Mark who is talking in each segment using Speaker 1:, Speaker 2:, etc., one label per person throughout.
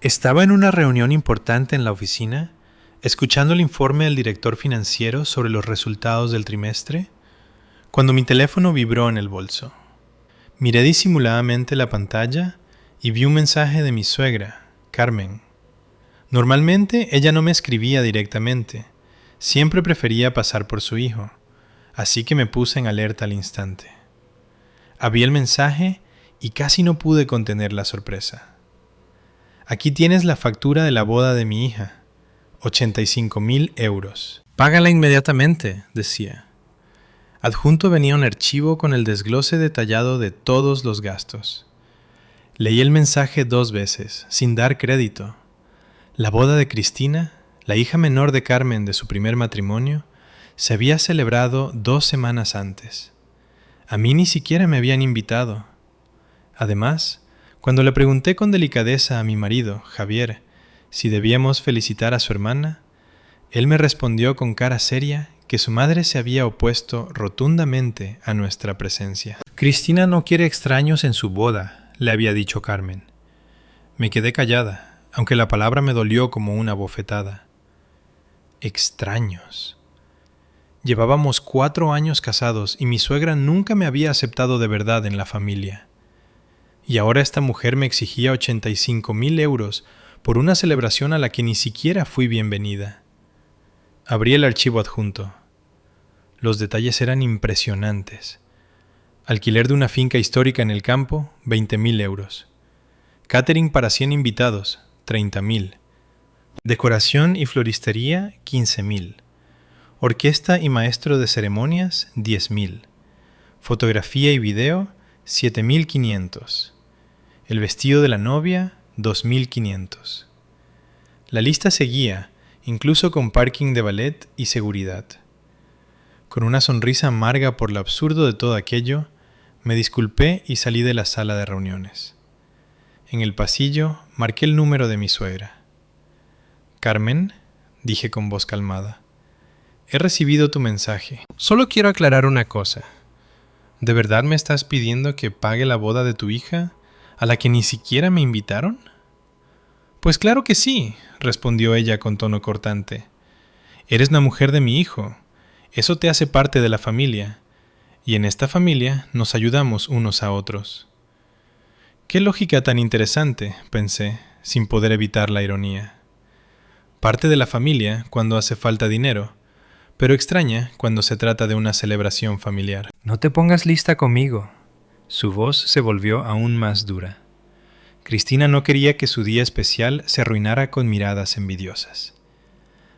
Speaker 1: Estaba en una reunión importante en la oficina, escuchando el informe del director financiero sobre los resultados del trimestre, cuando mi teléfono vibró en el bolso. Miré disimuladamente la pantalla y vi un mensaje de mi suegra, Carmen. Normalmente ella no me escribía directamente, siempre prefería pasar por su hijo, así que me puse en alerta al instante. Abrí el mensaje y casi no pude contener la sorpresa. Aquí tienes la factura de la boda de mi hija, 85.000 euros. Págala inmediatamente, decía. Adjunto venía un archivo con el desglose detallado de todos los gastos. Leí el mensaje 2 veces, sin dar crédito. La boda de Cristina, la hija menor de Carmen de su primer matrimonio, se había celebrado 2 semanas antes. A mí ni siquiera me habían invitado. Además, cuando le pregunté con delicadeza a mi marido, Javier, si debíamos felicitar a su hermana, él me respondió con cara seria que su madre se había opuesto rotundamente a nuestra presencia. Cristina no quiere extraños en su boda, le había dicho Carmen. Me quedé callada, aunque la palabra me dolió como una bofetada. Extraños. Llevábamos 4 años casados y mi suegra nunca me había aceptado de verdad en la familia. Y ahora esta mujer me exigía 85.000 euros por una celebración a la que ni siquiera fui bienvenida. Abrí el archivo adjunto. Los detalles eran impresionantes. Alquiler de una finca histórica en el campo, 20.000 euros. Catering para 100 invitados, 30.000. Decoración y floristería, 15.000. Orquesta y maestro de ceremonias, 10.000. Fotografía y video, 7.500. El vestido de la novia, 2.500. La lista seguía, incluso con parking de ballet y seguridad. Con una sonrisa amarga por lo absurdo de todo aquello, me disculpé y salí de la sala de reuniones. En el pasillo marqué el número de mi suegra. «Carmen», dije con voz calmada, «he recibido tu mensaje. Solo quiero aclarar una cosa. ¿De verdad me estás pidiendo que pague la boda de tu hija, a la que ni siquiera me invitaron?» «Pues claro que sí», respondió ella con tono cortante. «Eres la mujer de mi hijo. Eso te hace parte de la familia. Y en esta familia nos ayudamos unos a otros». «Qué lógica tan interesante», pensé, sin poder evitar la ironía. Parte de la familia cuando hace falta dinero, pero extraña cuando se trata de una celebración familiar. «No te pongas lista conmigo». Su voz se volvió aún más dura. Cristina no quería que su día especial se arruinara con miradas envidiosas.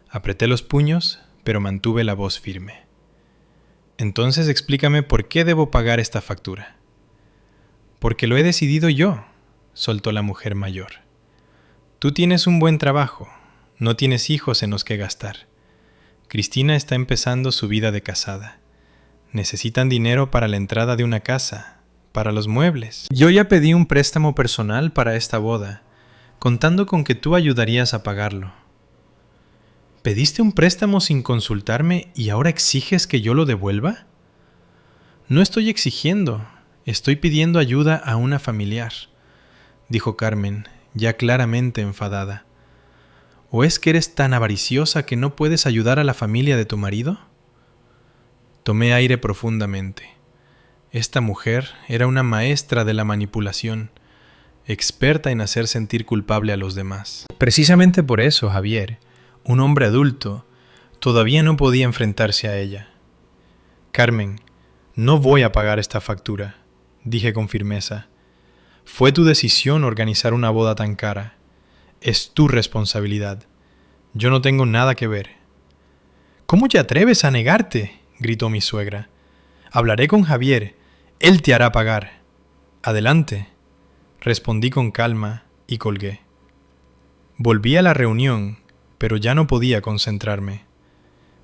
Speaker 1: Apreté los puños, pero mantuve la voz firme. «Entonces explícame por qué debo pagar esta factura». «Porque lo he decidido yo», soltó la mujer mayor. «Tú tienes un buen trabajo, no tienes hijos en los que gastar. Cristina está empezando su vida de casada. Necesitan dinero para la entrada de una casa, para los muebles. Yo ya pedí un préstamo personal para esta boda, contando con que tú ayudarías a pagarlo». «¿Pediste un préstamo sin consultarme y ahora exiges que yo lo devuelva?» «No estoy exigiendo, estoy pidiendo ayuda a una familiar», dijo Carmen, ya claramente enfadada. «¿O es que eres tan avariciosa que no puedes ayudar a la familia de tu marido?» Tomé aire profundamente. Esta mujer era una maestra de la manipulación, experta en hacer sentir culpable a los demás. Precisamente por eso, Javier, un hombre adulto, todavía no podía enfrentarse a ella. «Carmen, no voy a pagar esta factura», dije con firmeza. «Fue tu decisión organizar una boda tan cara. Es tu responsabilidad. Yo no tengo nada que ver». «¿Cómo te atreves a negarte?», gritó mi suegra. «Hablaré con Javier. Él te hará pagar». «Adelante», respondí con calma y colgué. Volví a la reunión, pero ya no podía concentrarme.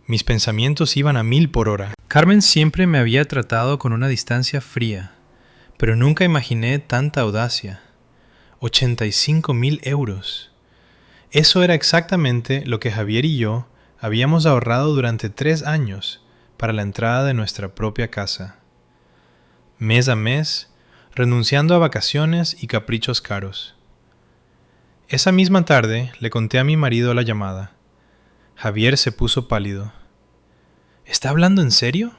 Speaker 1: Mis pensamientos iban a 1000 por hora. Carmen siempre me había tratado con una distancia fría, pero nunca imaginé tanta audacia. 85.000 euros. Eso era exactamente lo que Javier y yo habíamos ahorrado durante 3 años para la entrada de nuestra propia casa. Mes a mes, renunciando a vacaciones y caprichos caros. Esa misma tarde le conté a mi marido la llamada. Javier se puso pálido. ¿Está hablando en serio?,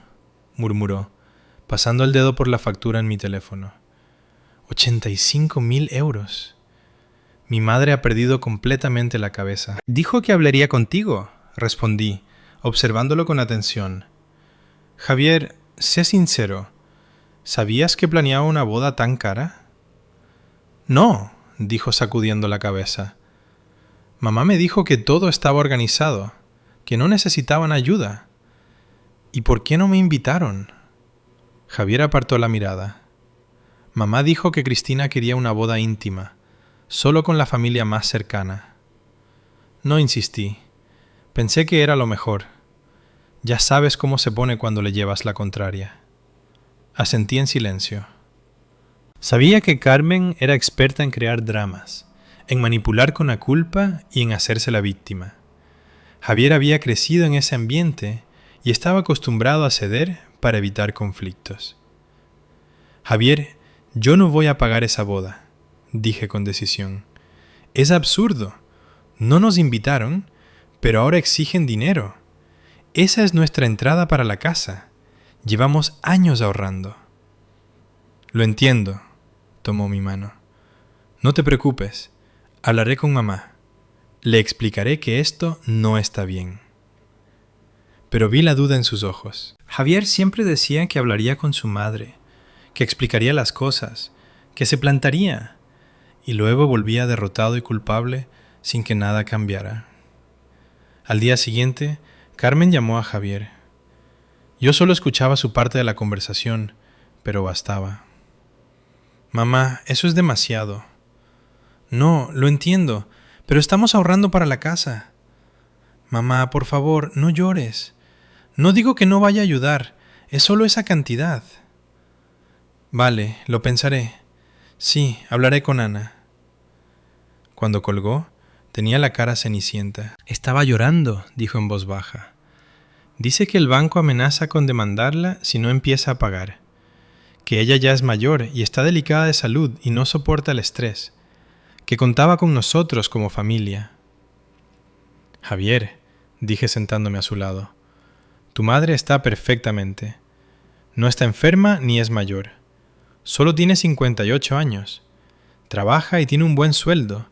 Speaker 1: murmuró, pasando el dedo por la factura en mi teléfono. 85.000 euros. Mi madre ha perdido completamente la cabeza. Dijo que hablaría contigo, respondí, observándolo con atención. Javier, sé sincero, ¿sabías que planeaba una boda tan cara? No, dijo sacudiendo la cabeza. Mamá me dijo que todo estaba organizado, que no necesitaban ayuda. ¿Y por qué no me invitaron? Javier apartó la mirada. Mamá dijo que Cristina quería una boda íntima, solo con la familia más cercana. No insistí. Pensé que era lo mejor. Ya sabes cómo se pone cuando le llevas la contraria. Asentí en silencio. Sabía que Carmen era experta en crear dramas, en manipular con la culpa y en hacerse la víctima. Javier había crecido en ese ambiente y estaba acostumbrado a ceder para evitar conflictos. Javier, yo no voy a pagar esa boda, dije con decisión. Es absurdo. No nos invitaron, pero ahora exigen dinero. Esa es nuestra entrada para la casa. Llevamos años ahorrando. Lo entiendo, tomó mi mano. No te preocupes, hablaré con mamá. Le explicaré que esto no está bien. Pero vi la duda en sus ojos. Javier siempre decía que hablaría con su madre, que explicaría las cosas, que se plantaría, y luego volvía derrotado y culpable sin que nada cambiara. Al día siguiente, Carmen llamó a Javier. Yo solo escuchaba su parte de la conversación, pero bastaba. Mamá, eso es demasiado. No, lo entiendo, pero estamos ahorrando para la casa. Mamá, por favor, no llores. No digo que no vaya a ayudar, es solo esa cantidad. Vale, lo pensaré. Sí, hablaré con Ana. Cuando colgó, tenía la cara cenicienta. Estaba llorando, dijo en voz baja. Dice que el banco amenaza con demandarla si no empieza a pagar. Que ella ya es mayor y está delicada de salud y no soporta el estrés. Que contaba con nosotros como familia. Javier, dije sentándome a su lado, tu madre está perfectamente. No está enferma ni es mayor. Solo tiene 58 años. Trabaja y tiene un buen sueldo.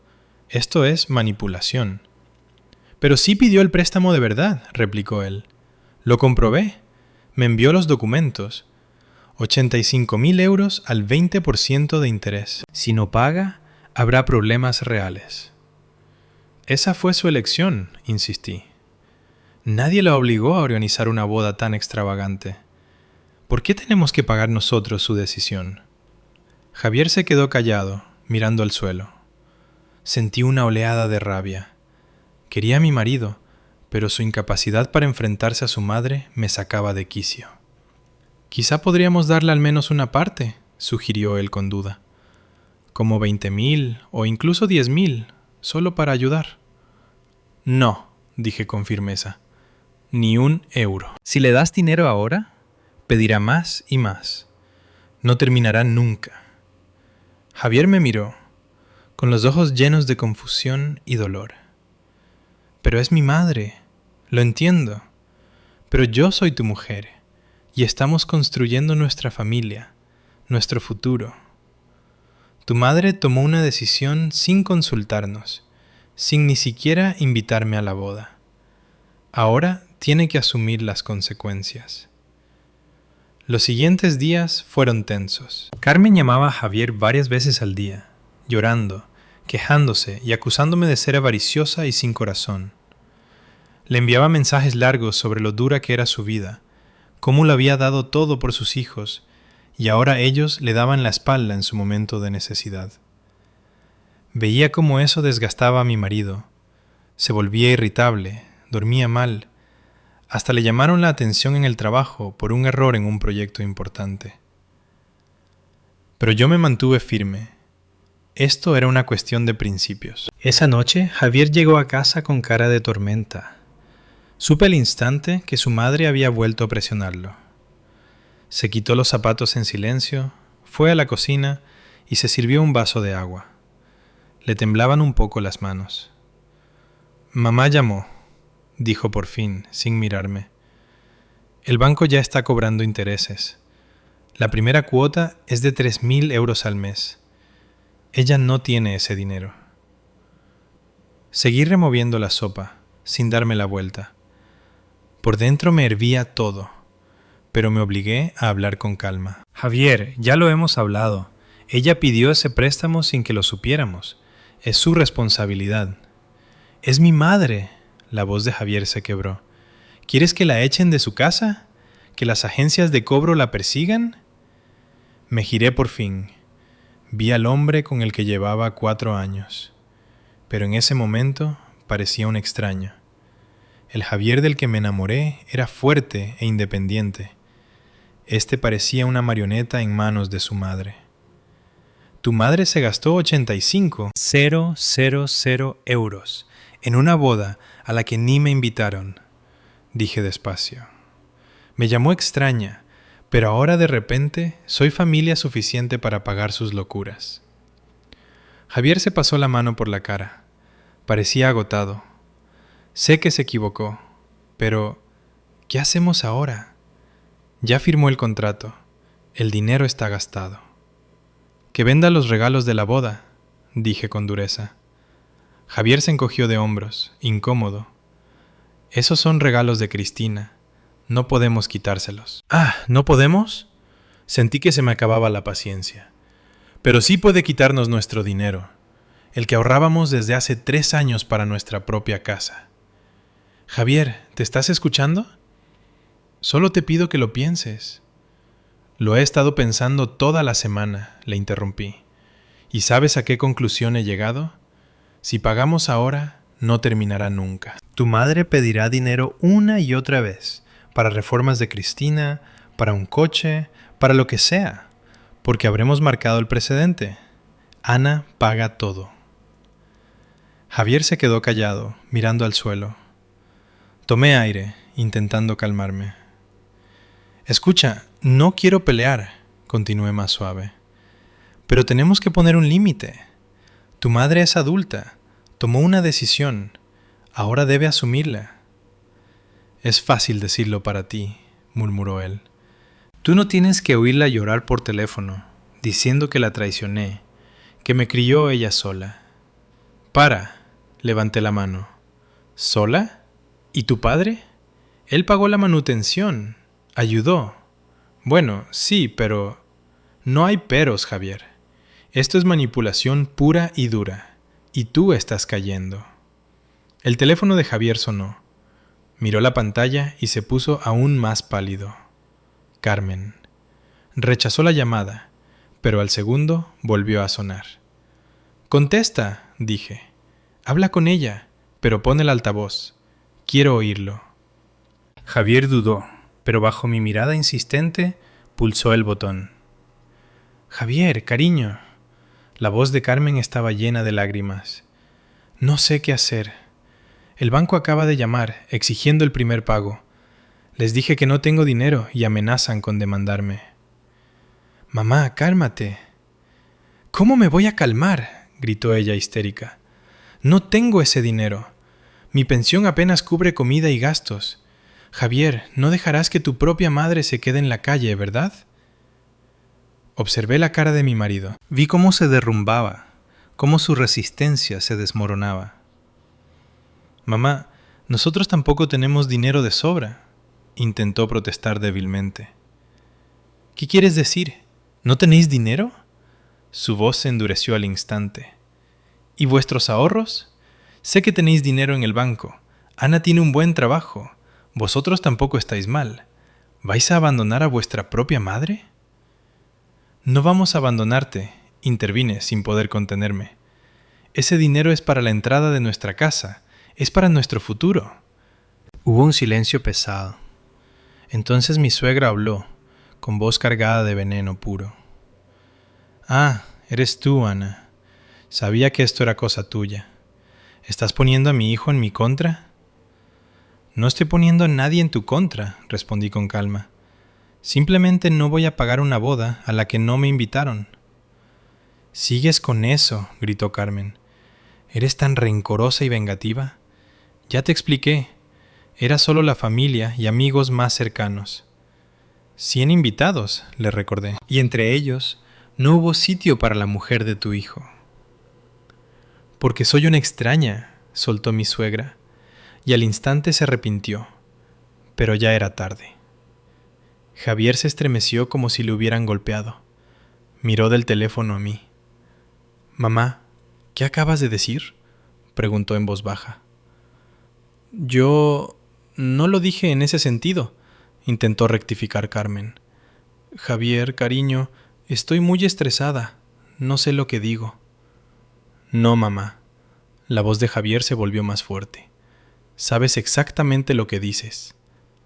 Speaker 1: Esto es manipulación. Pero sí pidió el préstamo de verdad, replicó él. Lo comprobé. Me envió los documentos. 85.000 euros al 20% de interés. Si no paga, habrá problemas reales. Esa fue su elección, insistí. Nadie la obligó a organizar una boda tan extravagante. ¿Por qué tenemos que pagar nosotros su decisión? Javier se quedó callado, mirando al suelo. Sentí una oleada de rabia. Quería a mi marido, pero su incapacidad para enfrentarse a su madre me sacaba de quicio. Quizá podríamos darle al menos una parte, sugirió él con duda. Como 20.000 o incluso 10.000, solo para ayudar. No, dije con firmeza. Ni un euro. Si le das dinero ahora, pedirá más y más. No terminará nunca. Javier me miró, con los ojos llenos de confusión y dolor. Pero es mi madre, lo entiendo. Pero yo soy tu mujer, y estamos construyendo nuestra familia, nuestro futuro. Tu madre tomó una decisión sin consultarnos, sin ni siquiera invitarme a la boda. Ahora tiene que asumir las consecuencias. Los siguientes días fueron tensos. Carmen llamaba a Javier varias veces al día, llorando, quejándose y acusándome de ser avariciosa y sin corazón. Le enviaba mensajes largos sobre lo dura que era su vida, cómo lo había dado todo por sus hijos, y ahora ellos le daban la espalda en su momento de necesidad. Veía cómo eso desgastaba a mi marido. Se volvía irritable, dormía mal. Hasta le llamaron la atención en el trabajo por un error en un proyecto importante. Pero yo me mantuve firme. Esto era una cuestión de principios. Esa noche, Javier llegó a casa con cara de tormenta. Supe al instante que su madre había vuelto a presionarlo. Se quitó los zapatos en silencio, fue a la cocina y se sirvió un vaso de agua. Le temblaban un poco las manos. Mamá llamó, dijo por fin, sin mirarme. El banco ya está cobrando intereses. La primera cuota es de 3.000 euros al mes. Ella no tiene ese dinero. Seguí removiendo la sopa, sin darme la vuelta. Por dentro me hervía todo, pero me obligué a hablar con calma. Javier, ya lo hemos hablado. Ella pidió ese préstamo sin que lo supiéramos. Es su responsabilidad. Es mi madre. La voz de Javier se quebró. ¿Quieres que la echen de su casa? ¿Que las agencias de cobro la persigan? Me giré por fin. Vi al hombre con el que llevaba 4 años. Pero en ese momento parecía un extraño. El Javier del que me enamoré era fuerte e independiente. Este parecía una marioneta en manos de su madre. Tu madre se gastó 85,000 euros en una boda a la que ni me invitaron, dije despacio. Me llamó extraña, pero ahora de repente soy familia suficiente para pagar sus locuras. Javier se pasó la mano por la cara. Parecía agotado. Sé que se equivocó, pero ¿qué hacemos ahora? Ya firmó el contrato. El dinero está gastado. Que venda los regalos de la boda, dije con dureza. Javier se encogió de hombros, incómodo. Esos son regalos de Cristina. No podemos quitárselos. Ah, ¿no podemos? Sentí que se me acababa la paciencia. Pero sí puede quitarnos nuestro dinero, el que ahorrábamos desde hace 3 años para nuestra propia casa. Javier, ¿te estás escuchando? Solo te pido que lo pienses. Lo he estado pensando toda la semana, le interrumpí. ¿Y sabes a qué conclusión he llegado? Si pagamos ahora, no terminará nunca. Tu madre pedirá dinero una y otra vez, para reformas de Cristina, para un coche, para lo que sea, porque habremos marcado el precedente. Ana paga todo. Javier se quedó callado, mirando al suelo. Tomé aire, intentando calmarme. Escucha, no quiero pelear, continué más suave. Pero tenemos que poner un límite. Tu madre es adulta, tomó una decisión, ahora debe asumirla. Es fácil decirlo para ti, murmuró él. Tú no tienes que oírla llorar por teléfono, diciendo que la traicioné, que me crió ella sola. Para, levanté la mano. ¿Sola? ¿Y tu padre? Él pagó la manutención, ayudó. Bueno, sí, pero... No hay peros, Javier. Esto es manipulación pura y dura, y tú estás cayendo. El teléfono de Javier sonó. Miró la pantalla y se puso aún más pálido. Carmen. Rechazó la llamada, pero al segundo volvió a sonar. «Contesta», dije. «Habla con ella, pero pon el altavoz. Quiero oírlo». Javier dudó, pero bajo mi mirada insistente pulsó el botón. «Javier, cariño». La voz de Carmen estaba llena de lágrimas. «No sé qué hacer. El banco acaba de llamar, exigiendo el primer pago. Les dije que no tengo dinero y amenazan con demandarme». «Mamá, cálmate». «¿Cómo me voy a calmar?», gritó ella histérica. «No tengo ese dinero. Mi pensión apenas cubre comida y gastos. Javier, no dejarás que tu propia madre se quede en la calle, ¿verdad?». Observé la cara de mi marido. Vi cómo se derrumbaba, cómo su resistencia se desmoronaba. «Mamá, nosotros tampoco tenemos dinero de sobra», intentó protestar débilmente. «¿Qué quieres decir? ¿No tenéis dinero?». Su voz se endureció al instante. «¿Y vuestros ahorros? Sé que tenéis dinero en el banco. Ana tiene un buen trabajo. Vosotros tampoco estáis mal. ¿Vais a abandonar a vuestra propia madre?». «No vamos a abandonarte», intervine sin poder contenerme. «Ese dinero es para la entrada de nuestra casa, es para nuestro futuro». Hubo un silencio pesado. Entonces mi suegra habló, con voz cargada de veneno puro. «Ah, eres tú, Ana. Sabía que esto era cosa tuya. ¿Estás poniendo a mi hijo en mi contra?». «No estoy poniendo a nadie en tu contra», respondí con calma. «Simplemente no voy a pagar una boda a la que no me invitaron». «Sigues con eso», gritó Carmen. ¿Eres tan rencorosa y vengativa? Ya te expliqué. Era solo la familia y amigos más cercanos. 100 invitados, le recordé. Y entre ellos no hubo sitio para la mujer de tu hijo. Porque soy una extraña, soltó mi suegra, y al instante se arrepintió, pero ya era tarde. Javier se estremeció como si le hubieran golpeado. Miró del teléfono a mí. «Mamá, ¿qué acabas de decir?», preguntó en voz baja. «Yo no lo dije en ese sentido», intentó rectificar Carmen. «Javier, cariño, estoy muy estresada. No sé lo que digo». «No, mamá». La voz de Javier se volvió más fuerte. «Sabes exactamente lo que dices.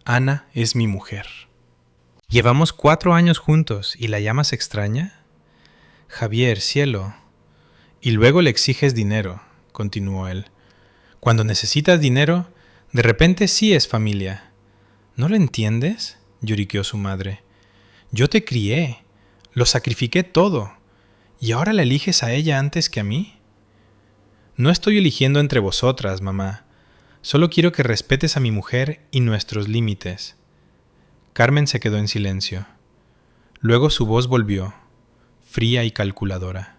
Speaker 1: Ana es mi mujer». «Llevamos 4 años juntos y la llamas extraña». «Javier, cielo». «Y luego le exiges dinero», continuó él. «Cuando necesitas dinero, de repente sí es familia». «¿No lo entiendes?», lloriqueó su madre. «Yo te crié, lo sacrifiqué todo, ¿y ahora la eliges a ella antes que a mí?». «No estoy eligiendo entre vosotras, mamá. Solo quiero que respetes a mi mujer y nuestros límites». Carmen se quedó en silencio. Luego su voz volvió, fría y calculadora.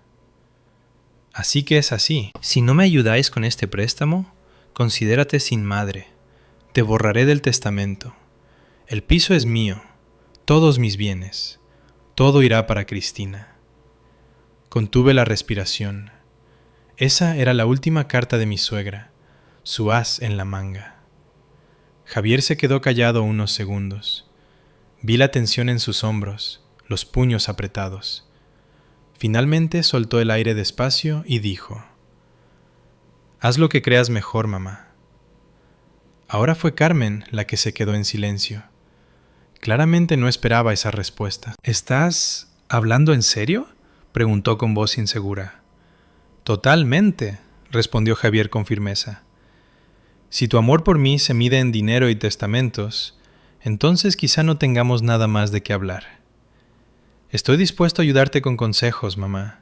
Speaker 1: «Así que es así. Si no me ayudáis con este préstamo, considérate sin madre. Te borraré del testamento. El piso es mío, todos mis bienes. Todo irá para Cristina». Contuve la respiración. Esa era la última carta de mi suegra, su as en la manga. Javier se quedó callado unos segundos. Vi la tensión en sus hombros, los puños apretados. Finalmente soltó el aire despacio y dijo: «Haz lo que creas mejor, mamá». Ahora fue Carmen la que se quedó en silencio. Claramente no esperaba esa respuesta. «¿Estás hablando en serio?», preguntó con voz insegura. «Totalmente», respondió Javier con firmeza. «Si tu amor por mí se mide en dinero y testamentos, entonces quizá no tengamos nada más de qué hablar. Estoy dispuesto a ayudarte con consejos, mamá.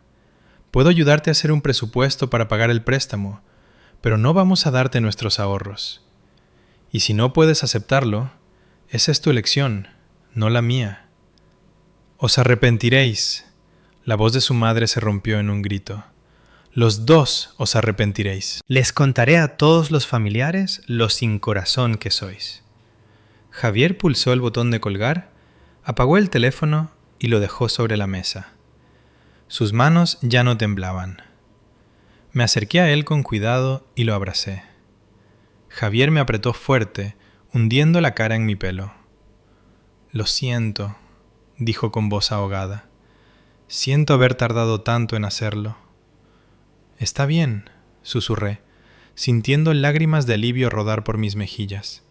Speaker 1: Puedo ayudarte a hacer un presupuesto para pagar el préstamo, pero no vamos a darte nuestros ahorros. Y si no puedes aceptarlo, esa es tu elección, no la mía». «Os arrepentiréis». La voz de su madre se rompió en un grito. «Los dos os arrepentiréis. Les contaré a todos los familiares lo sin corazón que sois». Javier pulsó el botón de colgar, apagó el teléfono y lo dejó sobre la mesa. Sus manos ya no temblaban. Me acerqué a él con cuidado y lo abracé. Javier me apretó fuerte, hundiendo la cara en mi pelo. «Lo siento», dijo con voz ahogada. «Siento haber tardado tanto en hacerlo». «Está bien», susurré, sintiendo lágrimas de alivio rodar por mis mejillas.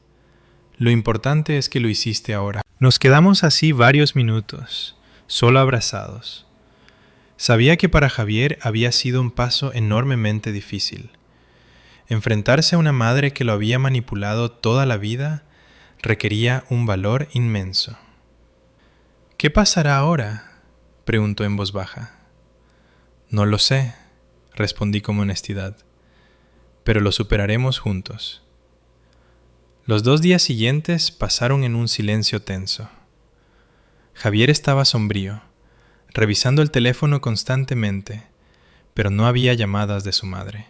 Speaker 1: «Lo importante es que lo hiciste ahora». Nos quedamos así varios minutos, solo abrazados. Sabía que para Javier había sido un paso enormemente difícil. Enfrentarse a una madre que lo había manipulado toda la vida requería un valor inmenso. «¿Qué pasará ahora?», preguntó en voz baja. «No lo sé», respondí con honestidad, «pero lo superaremos juntos». Los 2 días siguientes pasaron en un silencio tenso. Javier estaba sombrío, revisando el teléfono constantemente, pero no había llamadas de su madre.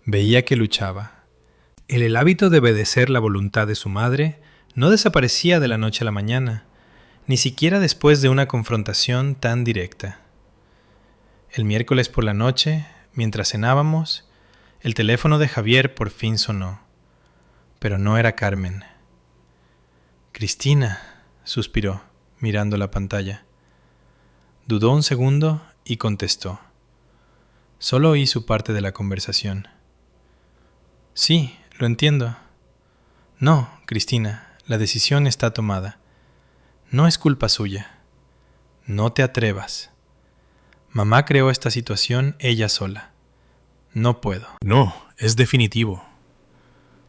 Speaker 1: Veía que luchaba. El hábito de obedecer la voluntad de su madre no desaparecía de la noche a la mañana, ni siquiera después de una confrontación tan directa. El miércoles por la noche, mientras cenábamos, el teléfono de Javier por fin sonó. Pero no era Carmen. «Cristina», suspiró, mirando la pantalla. Dudó un segundo y contestó. Solo oí su parte de la conversación. «Sí, lo entiendo». «No, Cristina, la decisión está tomada. No es culpa suya. No te atrevas. Mamá creó esta situación ella sola. No puedo». «No, es definitivo».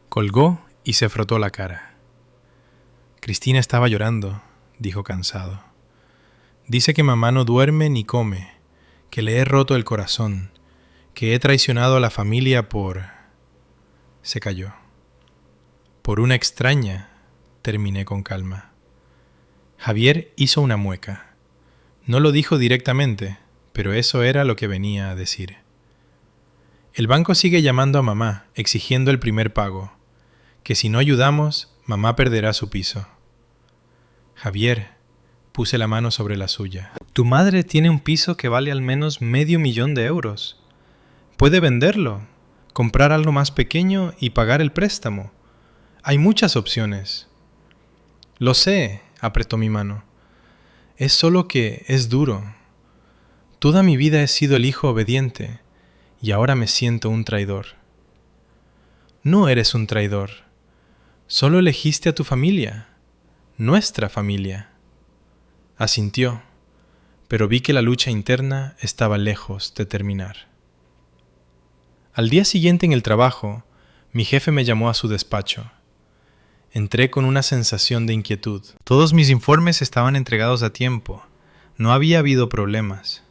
Speaker 1: Colgó y se frotó la cara. «Cristina estaba llorando», dijo cansado. «Dice que mamá no duerme ni come, que le he roto el corazón, que he traicionado a la familia por... Se calló. Por una extraña, terminé con calma. Javier hizo una mueca. No lo dijo directamente, pero eso era lo que venía a decir. El banco sigue llamando a mamá, exigiendo el primer pago, que si no ayudamos, mamá perderá su piso. Javier, puse la mano sobre la suya. Tu madre tiene un piso que vale al menos $500,000. Puede venderlo, comprar algo más pequeño y pagar el préstamo. Hay muchas opciones. Lo sé, apretó mi mano. Es solo que es duro. Toda mi vida he sido el hijo obediente y ahora me siento un traidor. No eres un traidor. Solo elegiste a tu familia, nuestra familia. Asintió, pero vi que la lucha interna estaba lejos de terminar. Al día siguiente en el trabajo, mi jefe me llamó a su despacho. Entré con una sensación de inquietud. Todos mis informes estaban entregados a tiempo. No había habido problemas.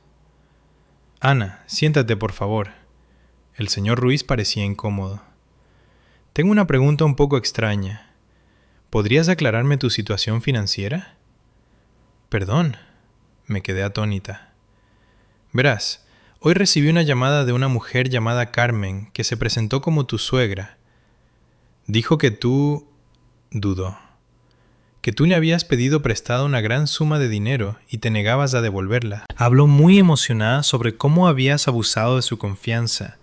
Speaker 1: Ana, siéntate por favor. El señor Ruiz parecía incómodo. Tengo una pregunta un poco extraña. ¿Podrías aclararme tu situación financiera? Perdón, me quedé atónita. Verás, hoy recibí una llamada de una mujer llamada Carmen que se presentó como tu suegra. Dijo que tú... dudó. Que tú le habías pedido prestado una gran suma de dinero y te negabas a devolverla. Habló muy emocionada sobre cómo habías abusado de su confianza,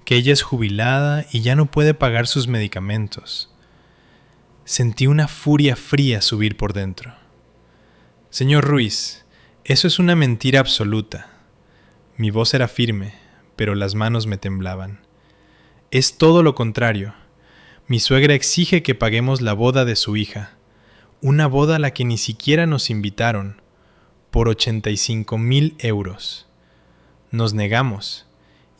Speaker 1: que ella es jubilada y ya no puede pagar sus medicamentos. Sentí una furia fría subir por dentro. Señor Ruiz, eso es una mentira absoluta. Mi voz era firme, pero las manos me temblaban. Es todo lo contrario. Mi suegra exige que paguemos la boda de su hija, una boda a la que ni siquiera nos invitaron, por 85,000 euros. Nos negamos,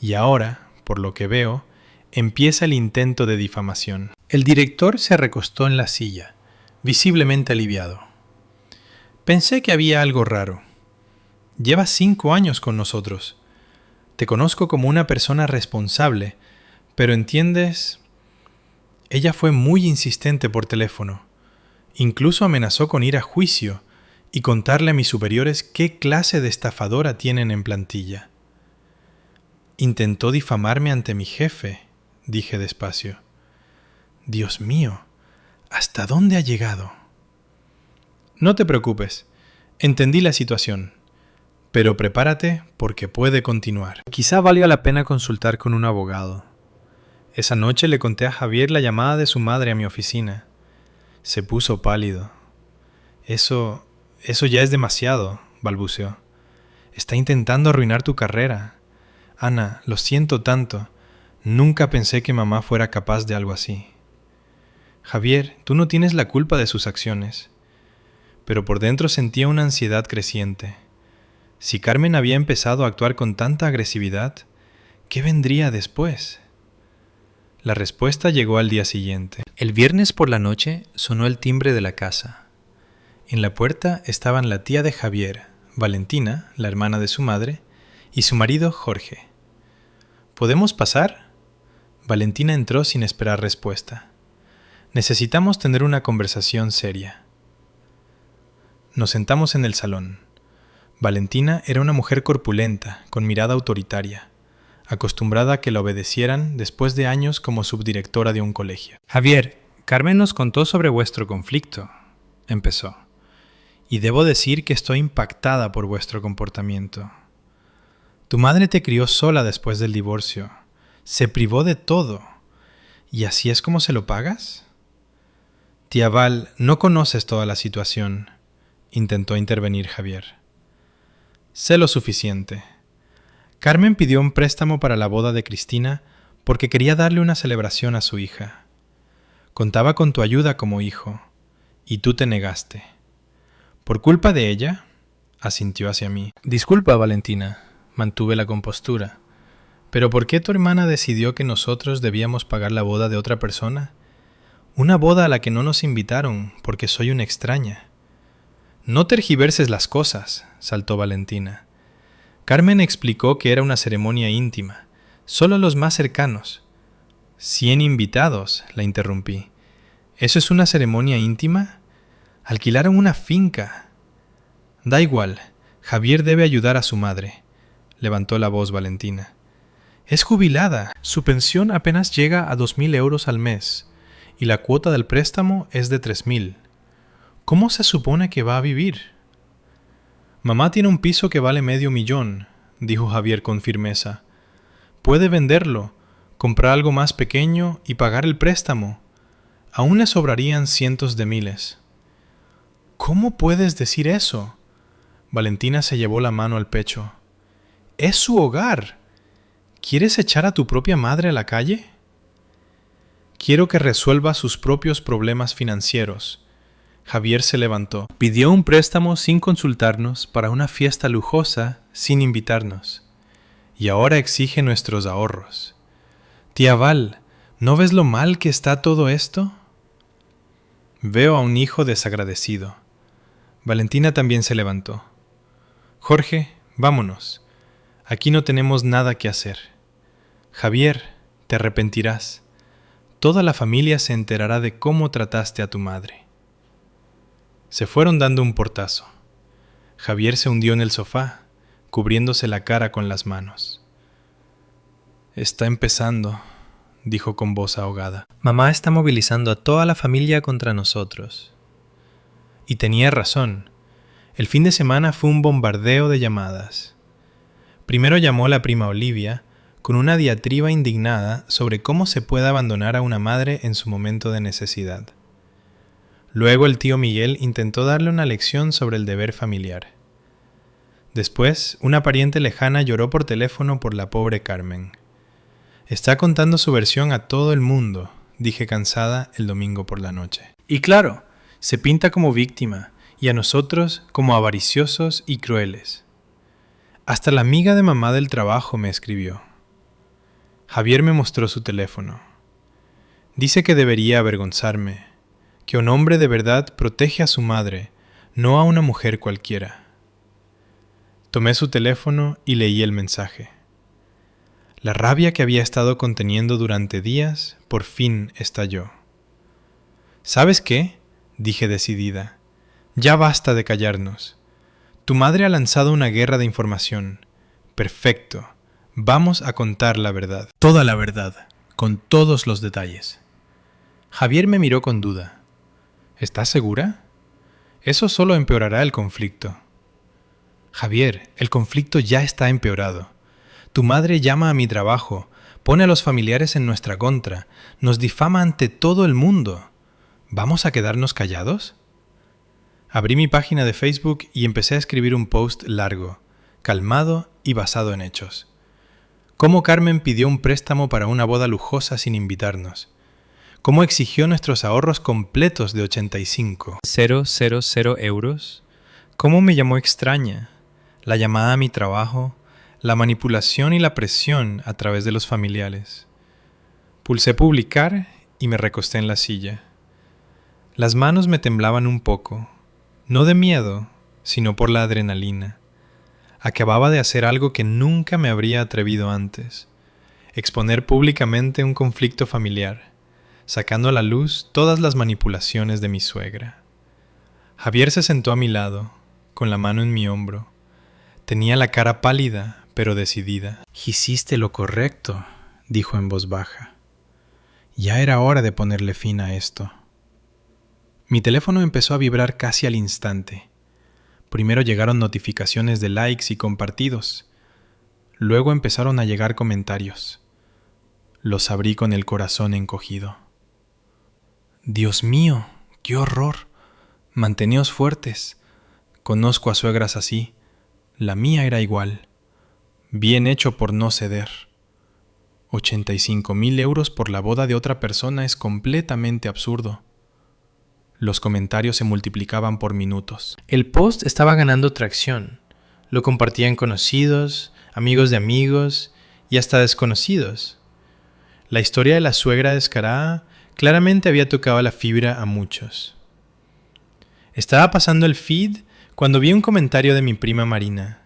Speaker 1: y ahora, por lo que veo, empieza el intento de difamación. El director se recostó en la silla, visiblemente aliviado. Pensé que había algo raro. Llevas 5 años con nosotros. Te conozco como una persona responsable, pero entiendes... Ella fue muy insistente por teléfono. Incluso amenazó con ir a juicio y contarle a mis superiores qué clase de estafadora tienen en plantilla. Intentó difamarme ante mi jefe, dije despacio. Dios mío, ¿hasta dónde ha llegado? No te preocupes, entendí la situación, pero prepárate porque puede continuar. Quizá valga la pena consultar con un abogado. Esa noche le conté a Javier la llamada de su madre a mi oficina. Se puso pálido. Eso ya es demasiado, balbuceó. Está intentando arruinar tu carrera. Ana, lo siento tanto. Nunca pensé que mamá fuera capaz de algo así. Javier, tú no tienes la culpa de sus acciones. Pero por dentro sentía una ansiedad creciente. Si Carmen había empezado a actuar con tanta agresividad, ¿qué vendría después? La respuesta llegó al día siguiente. El viernes por la noche sonó el timbre de la casa. En la puerta estaban la tía de Javier, Valentina, la hermana de su madre, y su marido Jorge. ¿Podemos pasar? Valentina entró sin esperar respuesta. Necesitamos tener una conversación seria. Nos sentamos en el salón. Valentina era una mujer corpulenta, con mirada autoritaria, acostumbrada a que la obedecieran después de años como subdirectora de un colegio. Javier, Carmen nos contó sobre vuestro conflicto, empezó. Y debo decir que estoy impactada por vuestro comportamiento. Tu madre te crió sola después del divorcio. Se privó de todo. ¿Y así es como se lo pagas? Tía Val, no conoces toda la situación, intentó intervenir Javier. Sé lo suficiente. Carmen pidió un préstamo para la boda de Cristina porque quería darle una celebración a su hija. Contaba con tu ayuda como hijo, y tú te negaste. ¿Por culpa de ella? Asintió hacia mí. Disculpa, Valentina, mantuve la compostura. ¿Pero por qué tu hermana decidió que nosotros debíamos pagar la boda de otra persona? Una boda a la que no nos invitaron porque soy una extraña. No tergiverses las cosas, saltó Valentina. Carmen explicó que era una ceremonia íntima. Solo los más cercanos. 100 invitados, la interrumpí. ¿Eso es una ceremonia íntima? Alquilaron una finca. Da igual, Javier debe ayudar a su madre, levantó la voz Valentina. Es jubilada. Su pensión apenas llega a 2.000 euros al mes y la cuota del préstamo es de 3.000. ¿Cómo se supone que va a vivir? Mamá tiene un piso que vale $500,000, dijo Javier con firmeza. Puede venderlo, comprar algo más pequeño y pagar el préstamo. Aún le sobrarían cientos de miles. ¿Cómo puedes decir eso? Valentina se llevó la mano al pecho. Es su hogar. ¿Quieres echar a tu propia madre a la calle? Quiero que resuelva sus propios problemas financieros. Javier se levantó. Pidió un préstamo sin consultarnos para una fiesta lujosa sin invitarnos. Y ahora exige nuestros ahorros. Tía Val, ¿no ves lo mal que está todo esto? Veo a un hijo desagradecido. Valentina también se levantó. Jorge, vámonos. Aquí no tenemos nada que hacer. Javier, te arrepentirás. Toda la familia se enterará de cómo trataste a tu madre. Se fueron dando un portazo. Javier se hundió en el sofá, cubriéndose la cara con las manos. Está empezando, dijo con voz ahogada. Mamá está movilizando a toda la familia contra nosotros. Y tenía razón. El fin de semana fue un bombardeo de llamadas. Primero llamó la prima Olivia, con una diatriba indignada sobre cómo se puede abandonar a una madre en su momento de necesidad. Luego el tío Miguel intentó darle una lección sobre el deber familiar. Después, una pariente lejana lloró por teléfono por la pobre Carmen. Está contando su versión a todo el mundo, dije cansada el domingo por la noche. Y claro, se pinta como víctima, y a nosotros como avariciosos y crueles. Hasta la amiga de mamá del trabajo me escribió. Javier me mostró su teléfono. Dice que debería avergonzarme, que un hombre de verdad protege a su madre, no a una mujer cualquiera. Tomé su teléfono y leí el mensaje. La rabia que había estado conteniendo durante días, por fin estalló. ¿Sabes qué?, dije decidida. Ya basta de callarnos. Tu madre ha lanzado una guerra de información. Perfecto. Vamos a contar la verdad. Toda la verdad, con todos los detalles. Javier me miró con duda. ¿Estás segura? Eso solo empeorará el conflicto. Javier, el conflicto ya está empeorado. Tu madre llama a mi trabajo, pone a los familiares en nuestra contra, nos difama ante todo el mundo. ¿Vamos a quedarnos callados? Abrí mi página de Facebook y empecé a escribir un post largo, calmado y basado en hechos. Cómo Carmen pidió un préstamo para una boda lujosa sin invitarnos. Cómo exigió nuestros ahorros completos de 85.000 euros. Cómo me llamó extraña. La llamada a mi trabajo, la manipulación y la presión a través de los familiares. Pulsé publicar y me recosté en la silla. Las manos me temblaban un poco, no de miedo, sino por la adrenalina. Acababa de hacer algo que nunca me habría atrevido antes, exponer públicamente un conflicto familiar, sacando a la luz todas las manipulaciones de mi suegra. Javier se sentó a mi lado, con la mano en mi hombro. Tenía la cara pálida, pero decidida. «Hiciste lo correcto», dijo en voz baja. Ya era hora de ponerle fin a esto. Mi teléfono empezó a vibrar casi al instante. Primero llegaron notificaciones de likes y compartidos. Luego empezaron a llegar comentarios. Los abrí con el corazón encogido. «Dios mío, qué horror. Manteneos fuertes. Conozco a suegras así. La mía era igual. Bien hecho por no ceder. 85.000 euros por la boda de otra persona es completamente absurdo». Los comentarios se multiplicaban por minutos. El post estaba ganando tracción. Lo compartían conocidos, amigos de amigos y hasta desconocidos. La historia de la suegra descarada claramente había tocado la fibra a muchos. Estaba pasando el feed cuando vi un comentario de mi prima Marina.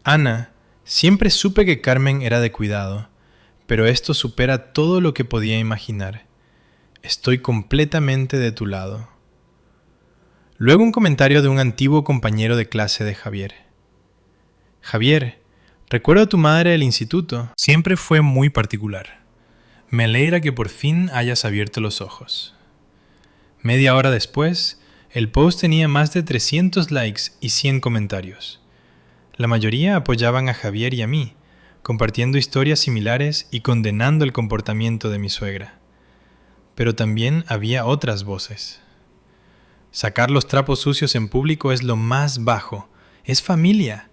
Speaker 1: «Ana, siempre supe que Carmen era de cuidado, pero esto supera todo lo que podía imaginar. Estoy completamente de tu lado. Luego un comentario de un antiguo compañero de clase de Javier. Javier, recuerdo a tu madre del instituto. Siempre fue muy particular. Me alegra que por fin hayas abierto los ojos. Media hora después, el post tenía más de 300 likes y 100 comentarios. La mayoría apoyaban a Javier y a mí, compartiendo historias similares y condenando el comportamiento de mi suegra. Pero también había otras voces. Sacar los trapos sucios en público es lo más bajo. Es familia.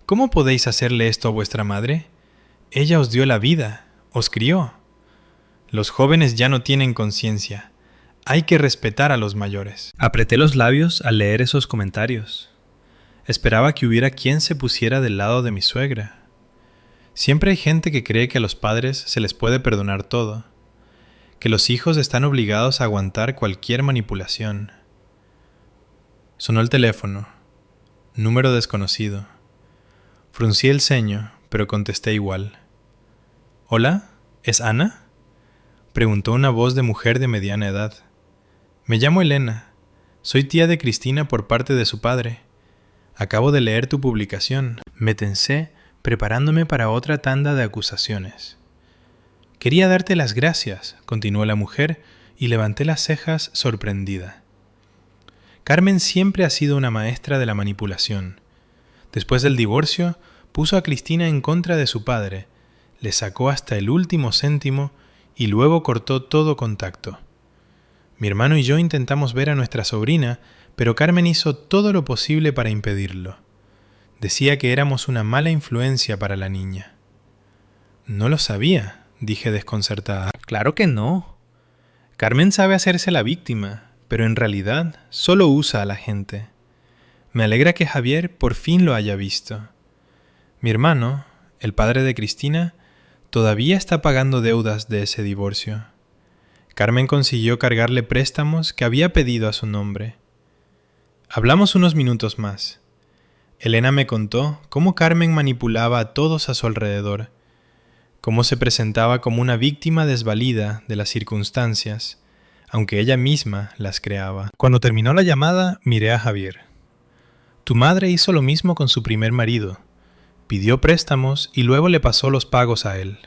Speaker 1: ¿Cómo podéis hacerle esto a vuestra madre? Ella os dio la vida, os crió. Los jóvenes ya no tienen conciencia. Hay que respetar a los mayores. Apreté los labios al leer esos comentarios. Esperaba que hubiera quien se pusiera del lado de mi suegra. Siempre hay gente que cree que a los padres se les puede perdonar todo, que los hijos están obligados a aguantar cualquier manipulación. Sonó el teléfono. Número desconocido. Fruncí el ceño, pero contesté igual. ¿Hola? ¿Es Ana? Preguntó una voz de mujer de mediana edad. Me llamo Elena. Soy tía de Cristina por parte de su padre. Acabo de leer tu publicación. Me tensé, preparándome para otra tanda de acusaciones. Quería darte las gracias, continuó la mujer, y levanté las cejas sorprendida. Carmen siempre ha sido una maestra de la manipulación. Después del divorcio, puso a Cristina en contra de su padre, le sacó hasta el último céntimo y luego cortó todo contacto. Mi hermano y yo intentamos ver a nuestra sobrina, pero Carmen hizo todo lo posible para impedirlo. Decía que éramos una mala influencia para la niña. No lo sabía, dije desconcertada. Claro que no. Carmen sabe hacerse la víctima, pero en realidad solo usa a la gente. Me alegra que Javier por fin lo haya visto. Mi hermano, el padre de Cristina, todavía está pagando deudas de ese divorcio. Carmen consiguió cargarle préstamos que había pedido a su nombre. Hablamos unos minutos más. Elena me contó cómo Carmen manipulaba a todos a su alrededor, cómo se presentaba como una víctima desvalida de las circunstancias, aunque ella misma las creaba. Cuando terminó la llamada, miré a Javier. Tu madre hizo lo mismo con su primer marido. Pidió préstamos y luego le pasó los pagos a él.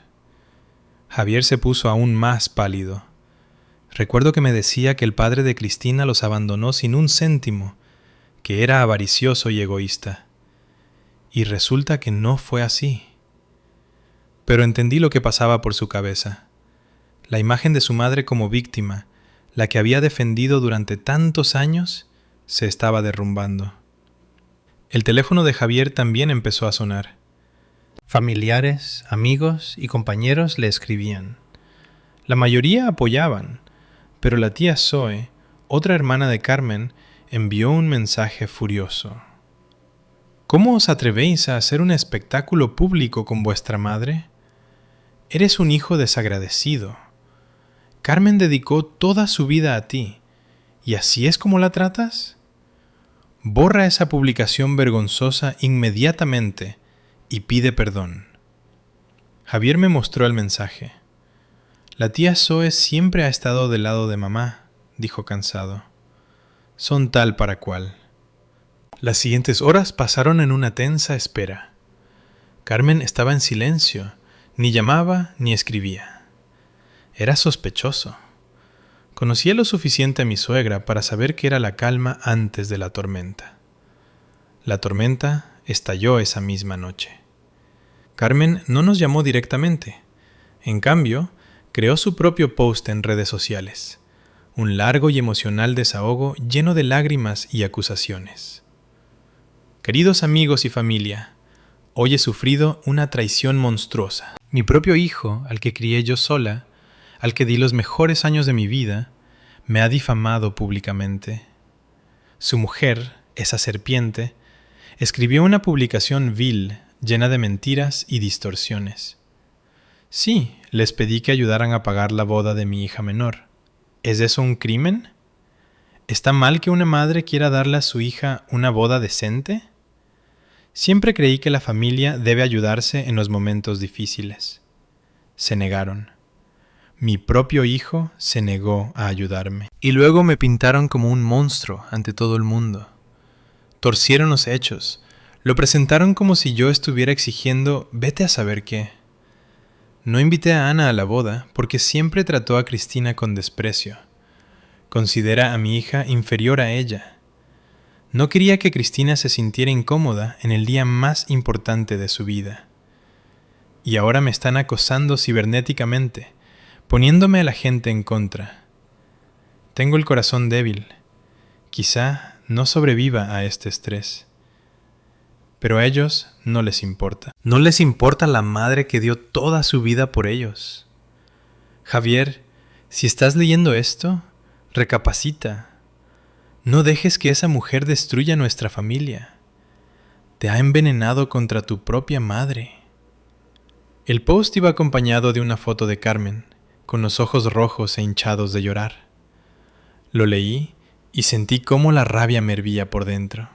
Speaker 1: Javier se puso aún más pálido. Recuerdo que me decía que el padre de Cristina los abandonó sin un céntimo, que era avaricioso y egoísta. Y resulta que no fue así. Pero entendí lo que pasaba por su cabeza. La imagen de su madre como víctima, la que había defendido durante tantos años, se estaba derrumbando. El teléfono de Javier también empezó a sonar. Familiares, amigos y compañeros le escribían. La mayoría apoyaban, pero la tía Zoe, otra hermana de Carmen, envió un mensaje furioso. ¿Cómo os atrevéis a hacer un espectáculo público con vuestra madre? Eres un hijo desagradecido. Carmen dedicó toda su vida a ti, ¿y así es como la tratas? Borra esa publicación vergonzosa inmediatamente y pide perdón. Javier me mostró el mensaje. La tía Zoe siempre ha estado del lado de mamá, dijo cansado. Son tal para cual. Las siguientes horas pasaron en una tensa espera. Carmen estaba en silencio, ni llamaba ni escribía. Era sospechoso. Conocía lo suficiente a mi suegra para saber que era la calma antes de la tormenta. La tormenta estalló esa misma noche. Carmen no nos llamó directamente. En cambio, creó su propio post en redes sociales. Un largo y emocional desahogo lleno de lágrimas y acusaciones. Queridos amigos y familia, hoy he sufrido una traición monstruosa. Mi propio hijo, al que crié yo sola, al que di los mejores años de mi vida, me ha difamado públicamente. Su mujer, esa serpiente, escribió una publicación vil, llena de mentiras y distorsiones. Sí, les pedí que ayudaran a pagar la boda de mi hija menor. ¿Es eso un crimen? ¿Está mal que una madre quiera darle a su hija una boda decente? Siempre creí que la familia debe ayudarse en los momentos difíciles. se negaron. Mi propio hijo se negó a ayudarme. Y luego me pintaron como un monstruo ante todo el mundo. Torcieron los hechos. Lo presentaron como si yo estuviera exigiendo vete a saber qué. No invité a Ana a la boda porque siempre trató a Cristina con desprecio. Considera a mi hija inferior a ella. No quería que Cristina se sintiera incómoda en el día más importante de su vida. Y ahora me están acosando cibernéticamente, poniéndome a la gente en contra. Tengo el corazón débil. Quizá no sobreviva a este estrés. Pero a ellos no les importa. No les importa la madre que dio toda su vida por ellos. Javier, si estás leyendo esto, recapacita. No dejes que esa mujer destruya nuestra familia. Te ha envenenado contra tu propia madre. El post iba acompañado de una foto de Carmen, con los ojos rojos e hinchados de llorar. Lo leí y sentí cómo la rabia me hervía por dentro.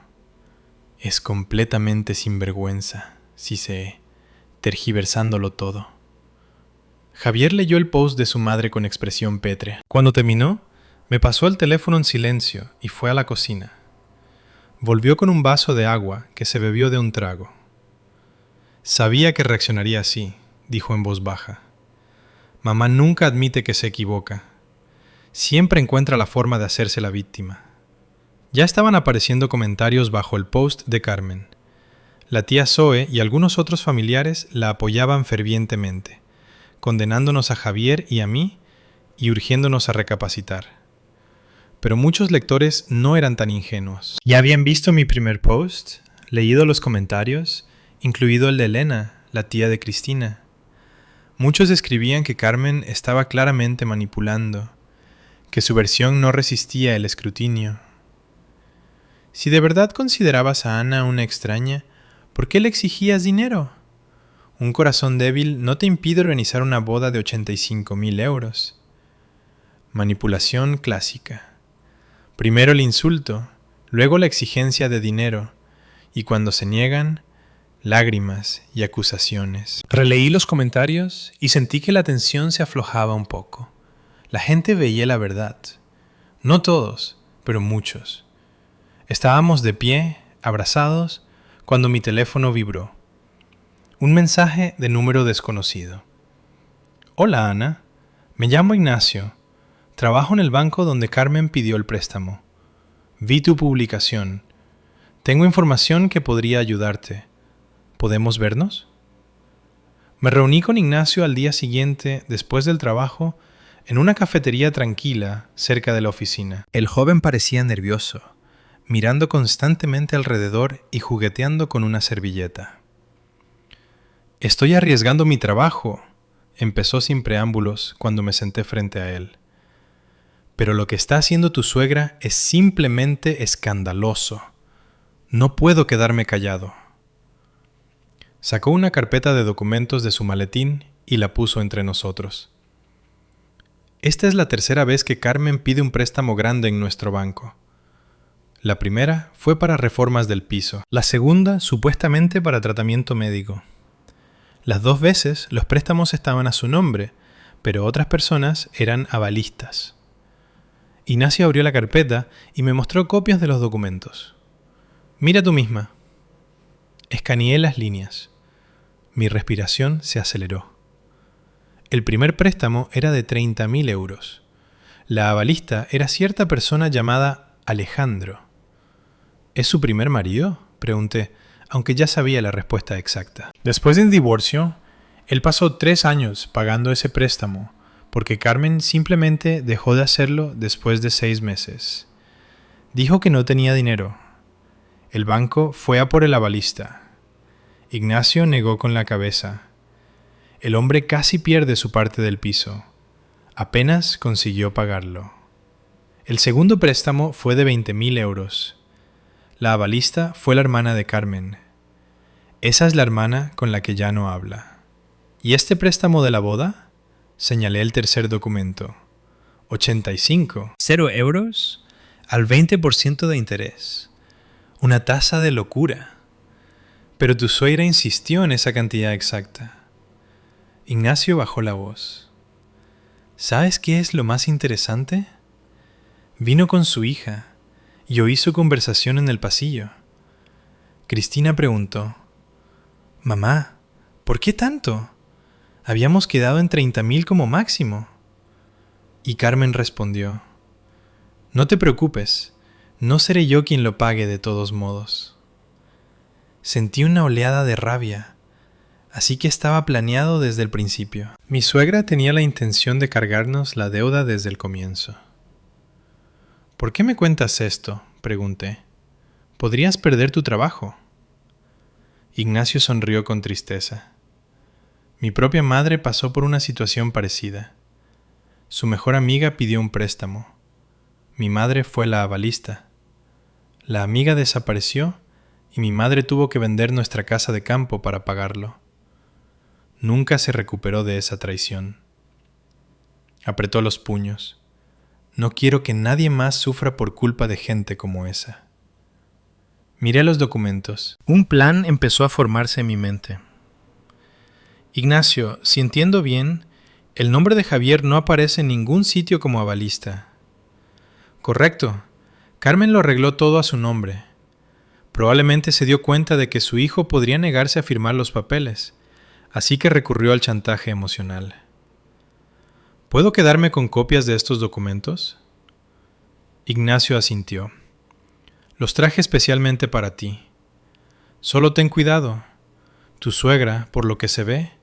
Speaker 1: Es completamente sinvergüenza, sí sé, tergiversándolo todo. Javier leyó el post de su madre con expresión pétrea. Cuando terminó, me pasó el teléfono en silencio y fue a la cocina. Volvió con un vaso de agua que se bebió de un trago. Sabía que reaccionaría así, dijo en voz baja. Mamá nunca admite que se equivoca. Siempre encuentra la forma de hacerse la víctima. Ya estaban apareciendo comentarios bajo el post de Carmen. La tía Zoe y algunos otros familiares la apoyaban fervientemente, condenándonos a Javier y a mí y urgiéndonos a recapacitar. Pero muchos lectores no eran tan ingenuos. Ya habían visto mi primer post, leído los comentarios, incluido el de Elena, la tía de Cristina. Muchos escribían que Carmen estaba claramente manipulando, que su versión no resistía el escrutinio. Si de verdad considerabas a Ana una extraña, ¿por qué le exigías dinero? Un corazón débil no te impide organizar una boda de 85.000 euros. Manipulación clásica. Primero el insulto, luego la exigencia de dinero, y cuando se niegan, lágrimas y acusaciones. Releí los comentarios y sentí que la tensión se aflojaba un poco. La gente veía la verdad. No todos, pero muchos. Estábamos de pie, abrazados, cuando mi teléfono vibró. Un mensaje de número desconocido. Hola Ana, me llamo Ignacio. Trabajo en el banco donde Carmen pidió el préstamo. Vi tu publicación. Tengo información que podría ayudarte. ¿Podemos vernos? Me reuní con Ignacio al día siguiente, después del trabajo, en una cafetería tranquila cerca de la oficina. El joven parecía nervioso, mirando constantemente alrededor y jugueteando con una servilleta. Estoy arriesgando mi trabajo, empezó sin preámbulos cuando me senté frente a él. Pero lo que está haciendo tu suegra es simplemente escandaloso. No puedo quedarme callado. Sacó una carpeta de documentos de su maletín y la puso entre nosotros. Esta es la tercera vez que Carmen pide un préstamo grande en nuestro banco. La primera fue para reformas del piso, la segunda supuestamente para tratamiento médico. Las dos veces los préstamos estaban a su nombre, pero otras personas eran avalistas. Ignacio abrió la carpeta y me mostró copias de los documentos. Mira tú misma. Escaneé las líneas. Mi respiración se aceleró. El primer préstamo era de 30.000 euros. La avalista era cierta persona llamada Alejandro. ¿Es su primer marido?, pregunté, aunque ya sabía la respuesta exacta. Después del divorcio, él pasó 3 años pagando ese préstamo, porque Carmen simplemente dejó de hacerlo después de 6 meses. Dijo que no tenía dinero. El banco fue a por el avalista. Ignacio negó con la cabeza. El hombre casi pierde su parte del piso. Apenas consiguió pagarlo. El segundo préstamo fue de 20.000 euros. La avalista fue la hermana de Carmen. Esa es la hermana con la que ya no habla. ¿Y este préstamo de la boda? Señalé el tercer documento. 85. 0 euros al 20% de interés. Una tasa de locura. Pero tu suegra insistió en esa cantidad exacta. Ignacio bajó la voz. ¿Sabes qué es lo más interesante? Vino con su hija y oí su conversación en el pasillo. Cristina preguntó: «Mamá, ¿por qué tanto? Habíamos quedado en 30,000 como máximo». Y Carmen respondió: «No te preocupes, no seré yo quien lo pague de todos modos». Sentí una oleada de rabia, así que estaba planeado desde el principio. Mi suegra tenía la intención de cargarnos la deuda desde el comienzo. «¿Por qué me cuentas esto?», pregunté. «Podrías perder tu trabajo». Ignacio sonrió con tristeza. Mi propia madre pasó por una situación parecida. Su mejor amiga pidió un préstamo. Mi madre fue la avalista. La amiga desapareció y mi madre tuvo que vender nuestra casa de campo para pagarlo. Nunca se recuperó de esa traición. Apretó los puños. No quiero que nadie más sufra por culpa de gente como esa. Miré los documentos. Un plan empezó a formarse en mi mente. Ignacio, si entiendo bien, el nombre de Javier no aparece en ningún sitio como avalista. Correcto. Carmen lo arregló todo a su nombre. Probablemente se dio cuenta de que su hijo podría negarse a firmar los papeles, así que recurrió al chantaje emocional. ¿Puedo quedarme con copias de estos documentos? Ignacio asintió. Los traje especialmente para ti. Solo ten cuidado. Tu suegra, por lo que se ve,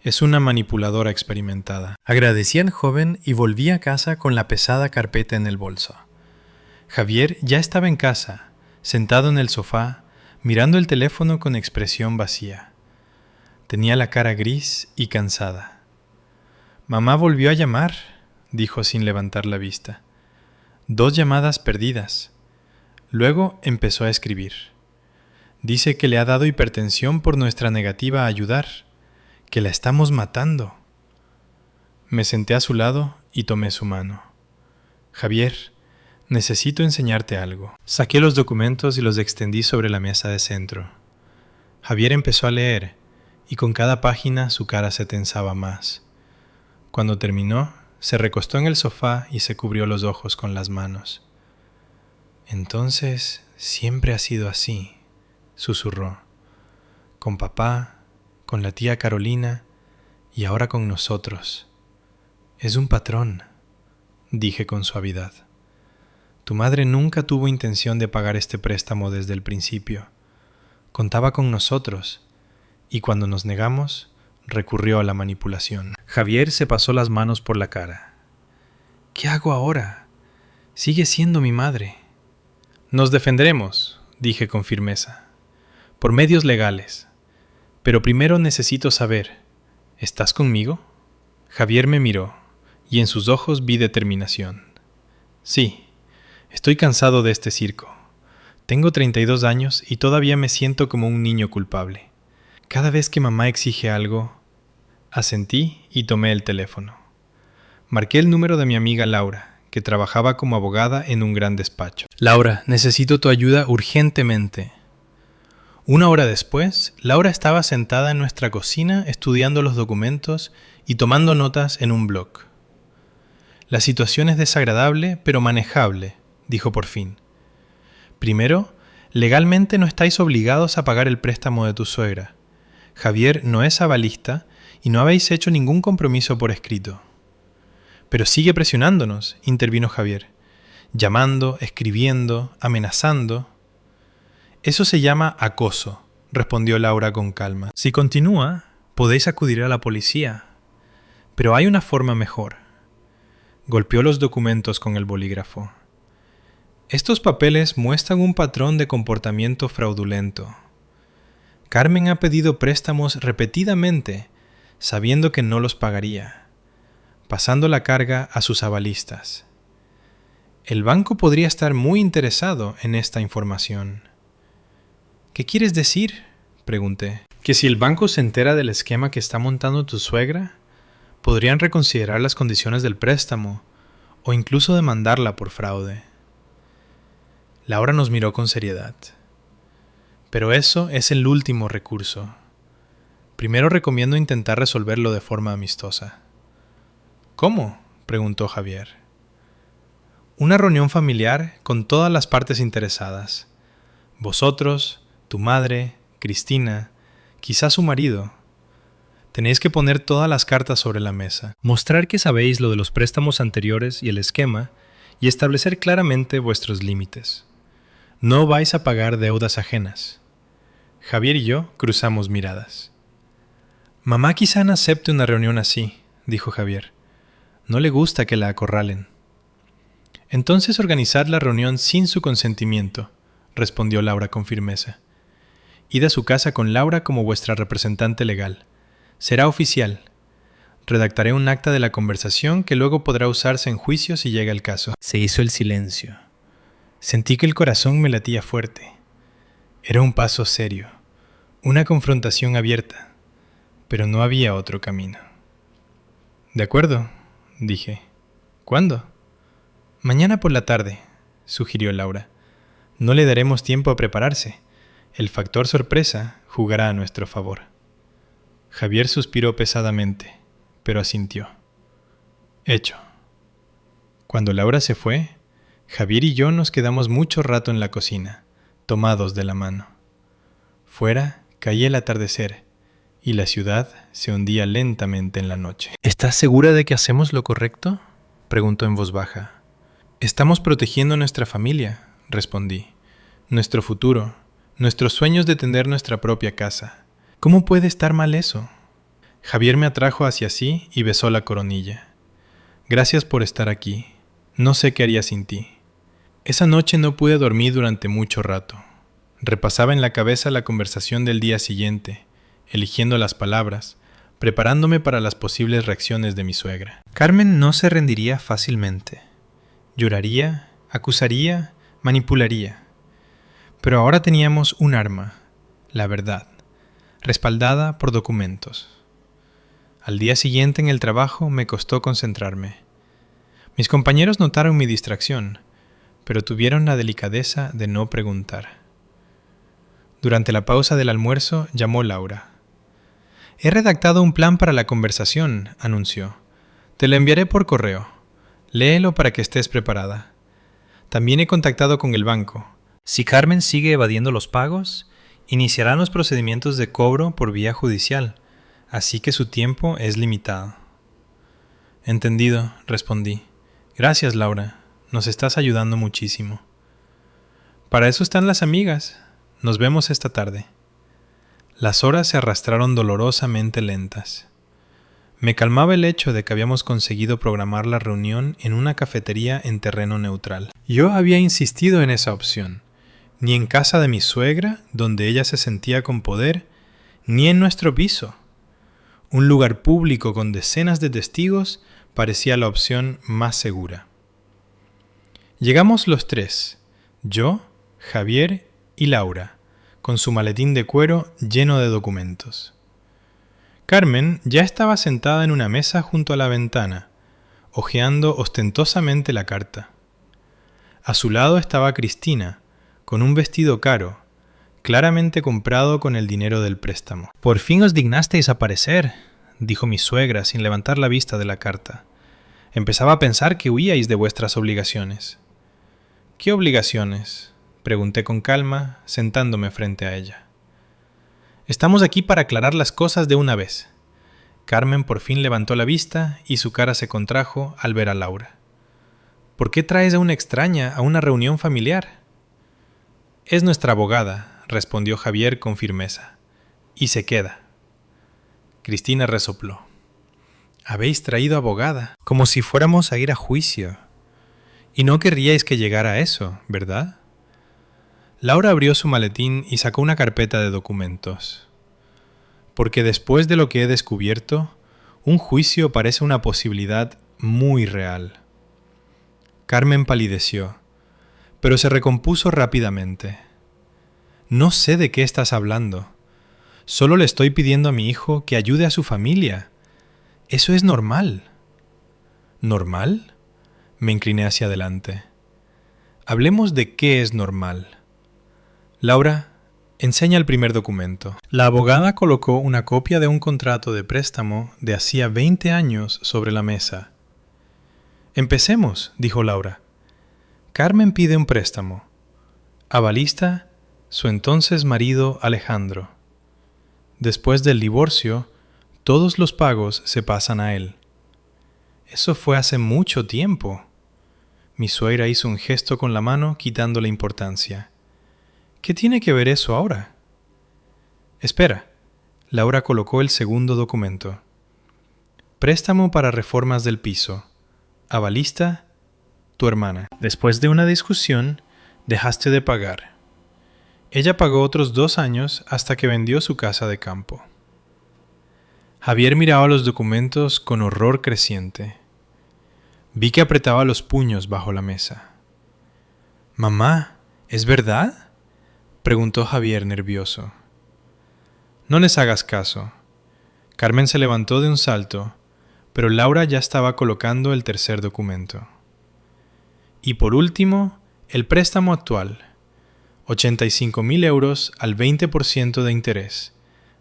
Speaker 1: es una manipuladora experimentada. Agradecí al joven y volví a casa con la pesada carpeta en el bolso. Javier ya estaba en casa, sentado en el sofá, mirando el teléfono con expresión vacía. Tenía la cara gris y cansada. «Mamá volvió a llamar», dijo sin levantar la vista. 2 llamadas perdidas. Luego empezó a escribir. Dice que le ha dado hipertensión por nuestra negativa a ayudar, que la estamos matando. Me senté a su lado y tomé su mano. «Javier, necesito enseñarte algo». Saqué los documentos y los extendí sobre la mesa de centro. Javier empezó a leer, y con cada página su cara se tensaba más. Cuando terminó, se recostó en el sofá y se cubrió los ojos con las manos. «Entonces, siempre ha sido así», susurró. «Con papá, con la tía Carolina y ahora con nosotros. Es un patrón», dije con suavidad. «Tu madre nunca tuvo intención de pagar este préstamo desde el principio. Contaba con nosotros y cuando nos negamos, recurrió a la manipulación». Javier se pasó las manos por la cara. «¿Qué hago ahora? Sigue siendo mi madre». «Nos defenderemos», dije con firmeza, «por medios legales. Pero primero necesito saber, ¿estás conmigo?». Javier me miró, y en sus ojos vi determinación. «Sí, estoy cansado de este circo. Tengo 32 años y todavía me siento como un niño culpable. Cada vez que mamá exige algo...». Asentí y tomé el teléfono. Marqué el número de mi amiga Laura, que trabajaba como abogada en un gran despacho. «Laura, necesito tu ayuda urgentemente». 1 hora después, Laura estaba sentada en nuestra cocina estudiando los documentos y tomando notas en un blog. «La situación es desagradable, pero manejable», dijo por fin. «Primero, legalmente no estáis obligados a pagar el préstamo de tu suegra. Javier no es avalista y no habéis hecho ningún compromiso por escrito». «Pero sigue presionándonos», intervino Javier, «llamando, escribiendo, amenazando». «Eso se llama acoso», respondió Laura con calma. «Si continúa, podéis acudir a la policía. Pero hay una forma mejor». Golpeó los documentos con el bolígrafo. «Estos papeles muestran un patrón de comportamiento fraudulento. Carmen ha pedido préstamos repetidamente, sabiendo que no los pagaría, pasando la carga a sus avalistas. El banco podría estar muy interesado en esta información». «¿Qué quieres decir?», pregunté. «Que si el banco se entera del esquema que está montando tu suegra, podrían reconsiderar las condiciones del préstamo o incluso demandarla por fraude». Laura nos miró con seriedad. «Pero eso es el último recurso. Primero recomiendo intentar resolverlo de forma amistosa. ¿Cómo?, preguntó Javier. Una reunión familiar con todas las partes interesadas. Vosotros, tu madre, Cristina, quizás su marido. Tenéis que poner todas las cartas sobre la mesa. Mostrar que sabéis lo de los préstamos anteriores y el esquema, y establecer claramente vuestros límites. No vais a pagar deudas ajenas. Javier y yo cruzamos miradas. Mamá quizá no acepte una reunión así, dijo Javier. No le gusta que la acorralen. Entonces organizad la reunión sin su consentimiento, respondió Laura con firmeza. Id a su casa con Laura como vuestra representante legal. Será oficial. Redactaré un acta de la conversación que luego podrá usarse en juicio si llega el caso. Se hizo el silencio. Sentí que el corazón me latía fuerte. Era un paso serio, una confrontación abierta, pero no había otro camino. De acuerdo, dije. ¿Cuándo? Mañana por la tarde, sugirió Laura. No le daremos tiempo a prepararse. El factor sorpresa jugará a nuestro favor. Javier suspiró pesadamente, pero asintió. Hecho. Cuando Laura se fue, Javier y yo nos quedamos mucho rato en la cocina, tomados de la mano. Fuera caía el atardecer y la ciudad se hundía lentamente en la noche. ¿Estás segura de que hacemos lo correcto?, preguntó en voz baja. Estamos protegiendo nuestra familia, respondí. Nuestro futuro, nuestros sueños de tener nuestra propia casa. ¿Cómo puede estar mal eso? Javier me atrajo hacia sí y besó la coronilla. Gracias por estar aquí. No sé qué haría sin ti. Esa noche no pude dormir durante mucho rato. Repasaba en la cabeza la conversación del día siguiente, eligiendo las palabras, preparándome para las posibles reacciones de mi suegra. Carmen no se rendiría fácilmente. Lloraría, acusaría, manipularía. Pero ahora teníamos un arma, la verdad, respaldada por documentos. Al día siguiente en el trabajo me costó concentrarme. Mis compañeros notaron mi distracción, pero tuvieron la delicadeza de no preguntar. Durante la pausa del almuerzo llamó Laura. He redactado un plan para la conversación, anunció. Te lo enviaré por correo. Léelo para que estés preparada. También he contactado con el banco. Si Carmen sigue evadiendo los pagos, iniciarán los procedimientos de cobro por vía judicial, así que su tiempo es limitado. Entendido, respondí. Gracias, Laura. Nos estás ayudando muchísimo. Para eso están las amigas. Nos vemos esta tarde. Las horas se arrastraron dolorosamente lentas. Me calmaba el hecho de que habíamos conseguido programar la reunión en una cafetería en terreno neutral. Yo había insistido en esa opción. Ni en casa de mi suegra, donde ella se sentía con poder, ni en nuestro piso. Un lugar público con decenas de testigos parecía la opción más segura. Llegamos los tres, yo, Javier y Laura, con su maletín de cuero lleno de documentos. Carmen ya estaba sentada en una mesa junto a la ventana, hojeando ostentosamente la carta. A su lado estaba Cristina, con un vestido caro, claramente comprado con el dinero del préstamo. «Por fin os dignasteis a aparecer», dijo mi suegra sin levantar la vista de la carta. «Empezaba a pensar que huíais de vuestras obligaciones». «¿Qué obligaciones?», pregunté con calma, sentándome frente a ella. «Estamos aquí para aclarar las cosas de una vez». Carmen por fin levantó la vista y su cara se contrajo al ver a Laura. «¿Por qué traes a una extraña a una reunión familiar?» «Es nuestra abogada», respondió Javier con firmeza. «Y se queda». Cristina resopló. «Habéis traído abogada, como si fuéramos a ir a juicio. Y no querríais que llegara a eso, ¿verdad?» Laura abrió su maletín y sacó una carpeta de documentos. «Porque después de lo que he descubierto, un juicio parece una posibilidad muy real». Carmen palideció, pero se recompuso rápidamente. «No sé de qué estás hablando. Solo le estoy pidiendo a mi hijo que ayude a su familia. Eso es normal». ¿Normal? Me incliné hacia adelante. Hablemos de qué es normal. Laura, Enseña el primer documento. La abogada colocó una copia de un contrato de préstamo de hacía 20 años sobre la mesa. Empecemos, dijo Laura. Carmen pide un préstamo. Avalista, su entonces marido Alejandro. Después del divorcio, todos los pagos se pasan a él. Eso fue hace mucho tiempo. Mi suegra hizo un gesto con la mano quitándole importancia. ¿Qué tiene que ver eso ahora? Espera. Laura colocó el segundo documento. Préstamo para reformas del piso. Avalista, tu hermana. Después de una discusión, dejaste de pagar. Ella pagó otros 2 años hasta que vendió su casa de campo. Javier miraba los documentos con horror creciente. Vi que apretaba los puños bajo la mesa. «Mamá, ¿es verdad?», preguntó Javier nervioso. No les hagas caso. Carmen se levantó de un salto, pero Laura ya estaba colocando el tercer documento. Y por último, el préstamo actual. 85.000 euros al 20% de interés,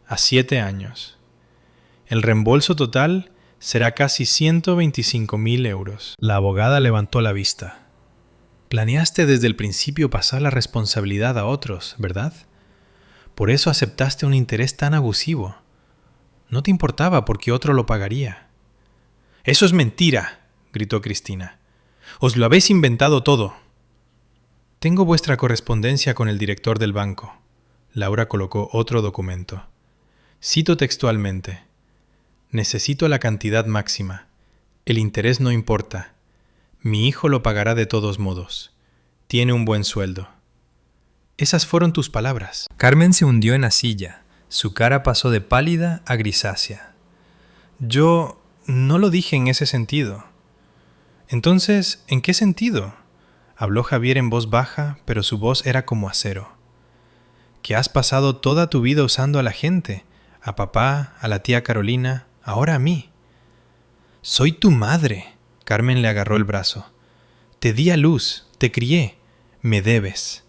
Speaker 1: a 7 años. El reembolso total será casi 125.000 euros. La abogada levantó la vista. Planeaste desde el principio pasar la responsabilidad a otros, ¿verdad? Por eso aceptaste un interés tan abusivo. No te importaba porque otro lo pagaría. «¡Eso es mentira!», gritó Cristina. «Os lo habéis inventado todo». «Tengo vuestra correspondencia con el director del banco». Laura colocó otro documento. Cito textualmente. «Necesito la cantidad máxima. El interés no importa. Mi hijo lo pagará de todos modos. Tiene un buen sueldo». Esas fueron tus palabras. Carmen se hundió en la silla. Su cara pasó de pálida a grisácea. Yo no lo dije en ese sentido. Entonces, ¿en qué sentido? Habló Javier en voz baja, pero su voz era como acero. Que has pasado toda tu vida usando a la gente, a papá, a la tía Carolina, ahora a mí. Soy tu madre. Carmen le agarró el brazo. Te di a luz, te crié, me debes.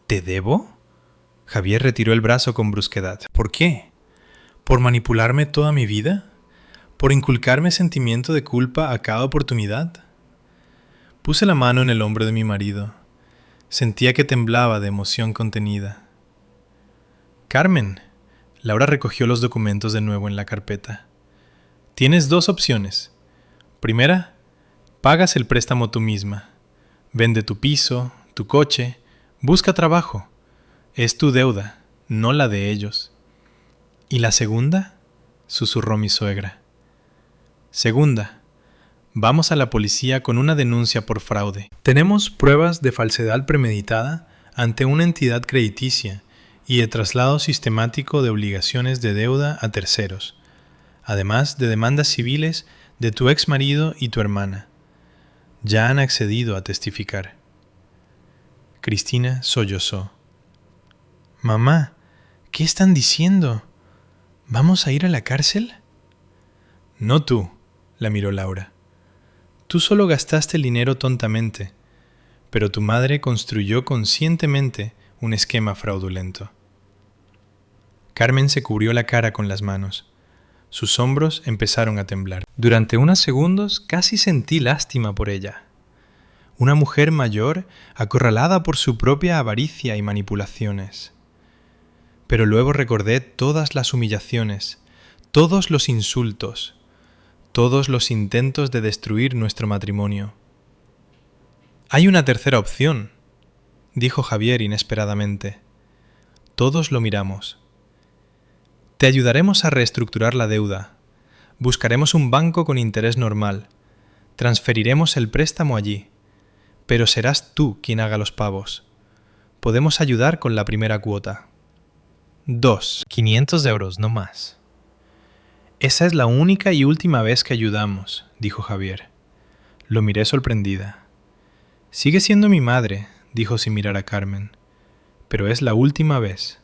Speaker 1: ¿Te debo? Javier retiró el brazo con brusquedad. ¿Por qué? ¿Por manipularme toda mi vida? ¿Por inculcarme sentimiento de culpa a cada oportunidad? Puse la mano en el hombro de mi marido. Sentía que temblaba de emoción contenida. Carmen. Laura recogió los documentos de nuevo en la carpeta. Tienes 2 opciones. Primera, pagas el préstamo tú misma. Vende tu piso, tu coche, busca trabajo. Es tu deuda, no la de ellos. ¿Y la segunda?, susurró mi suegra. Segunda, vamos a la policía con una denuncia por fraude. Tenemos pruebas de falsedad premeditada ante una entidad crediticia y de traslado sistemático de obligaciones de deuda a terceros, además de demandas civiles de tu ex marido y tu hermana. Ya han accedido a testificar. Cristina sollozó. Mamá, ¿qué están diciendo? ¿Vamos a ir a la cárcel? No tú, la miró Laura. Tú solo gastaste el dinero tontamente, pero tu madre construyó conscientemente un esquema fraudulento. Carmen se cubrió la cara con las manos. Sus hombros empezaron a temblar. Durante unos segundos casi sentí lástima por ella. Una mujer mayor acorralada por su propia avaricia y manipulaciones. Pero luego recordé todas las humillaciones, todos los insultos, todos los intentos de destruir nuestro matrimonio. Hay una tercera opción, dijo Javier inesperadamente. Todos lo miramos. Te ayudaremos a reestructurar la deuda. Buscaremos un banco con interés normal. Transferiremos el préstamo allí. Pero serás tú quien haga los pagos. Podemos ayudar con la primera cuota. 2. 500 euros, no más. Esa es la única y última vez que ayudamos, dijo Javier. Lo miré sorprendida. Sigue siendo mi madre, dijo sin mirar a Carmen. Pero es la última vez.